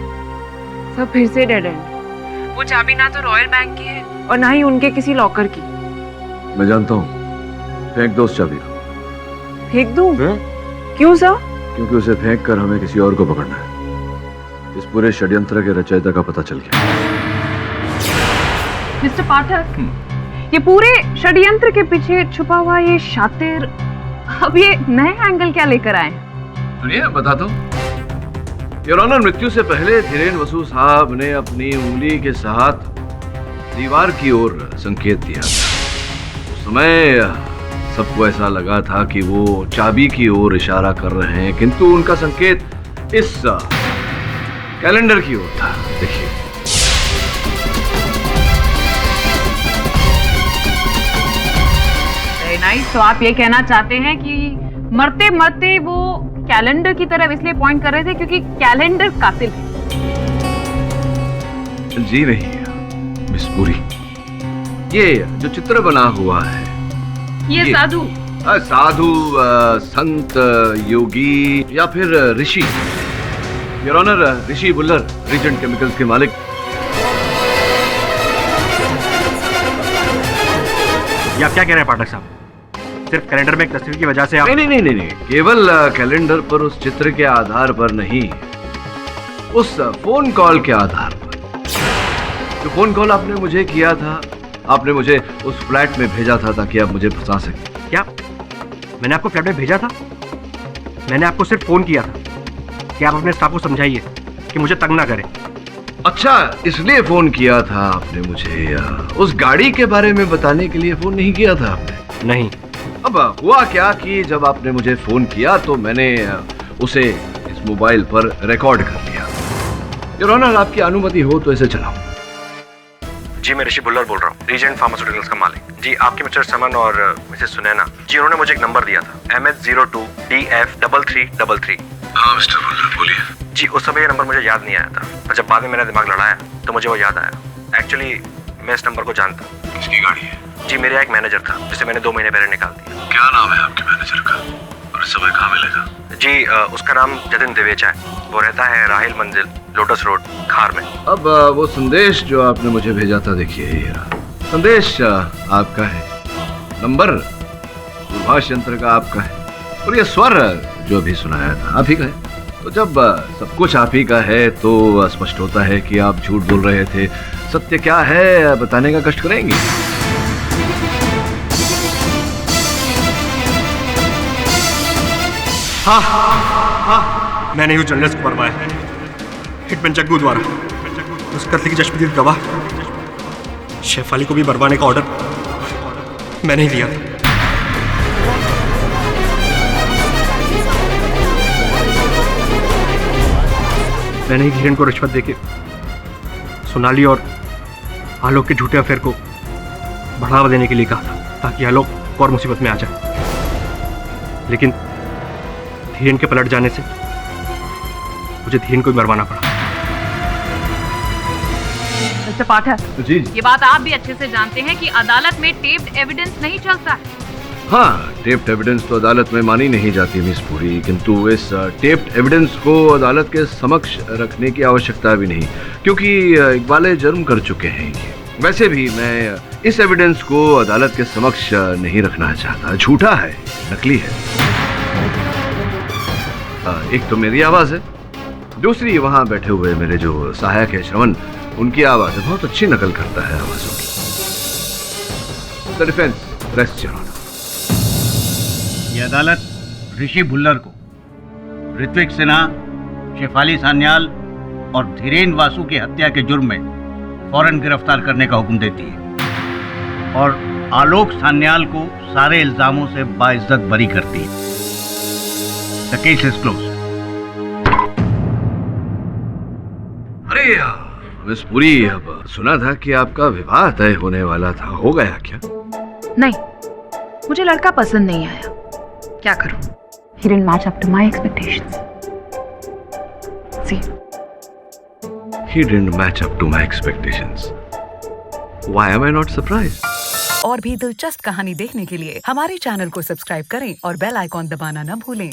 सब फिर से डेड एंड। वो चाबी ना तो रॉयल बैंक की है और ना ही उनके किसी लॉकर की। मैं जानता हूँ, फेंक दो उस चाबी को। फेंक दूं? क्यों सर? क्योंकि उसे फेंक कर हमें किसी और को पकड़ना है। इस पूरे षड्यंत्र के रचयिता का पता चल गया। मिस्टर पाठक, ये पूरे षड्यंत्र के पीछे छुपा हुआ ये शातिर अब ये नए एंगल क्या लेकर आए? सुनिए बता दो योर ऑनर, मृत्यु से पहले धीरेन वसु साहब ने अपनी उंगली के साथ दीवार की ओर संकेत दिया था। उस समय सबको ऐसा लगा था कि वो चाबी की ओर इशारा कर रहे हैं, किंतु उनका संकेत इस कैलेंडर की ओर था। देखिए नाइस। तो आप ये कहना चाहते हैं कि मरते मरते वो कैलेंडर की तरफ इसलिए पॉइंट कर रहे थे क्योंकि कैलेंडर कातिल है? जी नहीं मिस पुरी, ये जो चित्र बना हुआ है ये साधु साधु संत योगी या फिर ऋषि, your honour Rishi Bullar, Regent chemicals के मालिक। ये आप क्या कह रहे हैं पाठक साहब? सिर्फ कैलेंडर में एक तस्वीर की वजह से आप... नहीं, केवल कैलेंडर पर उस चित्र के आधार पर नहीं, उस फोन कॉल के आधार पर। जो फोन कॉल आपने मुझे किया था, आपने मुझे उस फ्लैट में भेजा था ताकि आप मुझे फंसा सकें। क्या मैंने आपको फ्लैट में भेजा था? मैंने आपको सिर्फ फोन किया था कि आप अपने स्टाफ को समझाइए कि मुझे तंग ना करें। अच्छा, इसलिए फोन किया था आपने मुझे? उस गाड़ी के बारे में बताने के लिए फोन नहीं किया था आपने? नहीं। अब हुआ क्या कि जब आपने मुझे फोन किया तो मैंने उसे इस मोबाइल पर रिकॉर्ड कर लिया। योर ऑनर, आपकी अनुमति हो तो इसे चलाऊं। जी मैं ऋषि बुल्लर बोल रहा हूँ, रीजेंट फार्मास्यूटिकल्स का मालिक। जी आपके मिस्टर समन और मिसेस सुनैना जी, उन्होंने मुझे एक नंबर दिया था MH02DF3333। हाँ मिस्टर बुल्लर बोलिए। जी उस समय ये नंबर मुझे याद नहीं आया था, पर जब बाद में मेरा दिमाग लड़ाया तो मुझे वो याद आया। एक्चुअली मैं इस नंबर को जानता हूँ। किसकी गाड़ी है? जी मेरा एक मैनेजर था जिसे मैंने 2 महीने पहले निकाल दिया। क्या नाम है आपके मैनेजर का और इस समय कहाँ मिलेगा? जी उसका नाम जतिन दिवेचा है। वो रहता है राहिल मंजिल, लोटस रोड, खार में। अब वो संदेश जो आपने मुझे भेजा था, देखिए ये संदेश आपका है, नंबर दूरभाष यंत्र का आपका है, और ये स्वर जो भी सुनाया था आप ही का है। तो जब सब कुछ आप ही का है तो स्पष्ट होता है कि आप झूठ बोल रहे थे। सत्य क्या है बताने का कष्ट करेंगे? हाँ, मैंने ही जर्नलिस्ट को मरवाया है, हिटमैन जग्गू द्वारा। उस कत्ल की चश्मदीद गवाह शेफाली को भी मरवाने का ऑर्डर मैंने ही दिया था। मैंने ही धीरेन को रिश्वत देके सोनाली और आलोक के झूठे अफेयर को बढ़ावा देने के लिए कहा था ताकि आलोक और मुसीबत में आ जाए, लेकिन धीरेन के पलट जाने से मुझे धीरेन को भी मरवाना पड़ा। मिस्टर पाठक जी, ये बात आप भी अच्छे से जानते हैं कि अदालत में टेप्ड एविडेंस नहीं चलता है। हाँ, टेप्ड एविडेंस तो अदालत में मानी नहीं जाती मिस पुरी, किंतु इस टेप्ड एविडेंस को अदालत के समक्ष रखने की आवश्यकता भी नहीं, क्योंकि इकबाल जुर्म कर चुके हैं ये। वैसे भी मैं इस एविडेंस को अदालत के समक्ष नहीं रखना चाहता, झूठा है, नकली है। एक तो मेरी आवाज है, दूसरी वहां बैठे हुए मेरे जो सहायक है श्रवण, उनकी आवाज है, बहुत अच्छी नकल करता है आवाजों की। The defence rest your honour. ये अदालत ऋषि भुल्लर को ऋत्विक सिन्हा, शेफाली सान्याल और धीरेन वासु की हत्या के जुर्म में फौरन गिरफ्तार करने का हुक्म देती है और आलोक सान्याल को सारे इल्जामों से बाइज्जत बरी करती है। The case is close. अरे मिस पुरी, अब सुना था कि आपका विवाह तय होने वाला था, हो गया क्या? नहीं, मुझे लड़का पसंद नहीं आया, क्या करूं? He didn't match up to my expectations. See? He didn't match up to my expectations. Why am I not surprised? और भी दिलचस्प कहानी देखने के लिए हमारे चैनल को सब्सक्राइब करें और बेल आइकॉन दबाना न भूलें।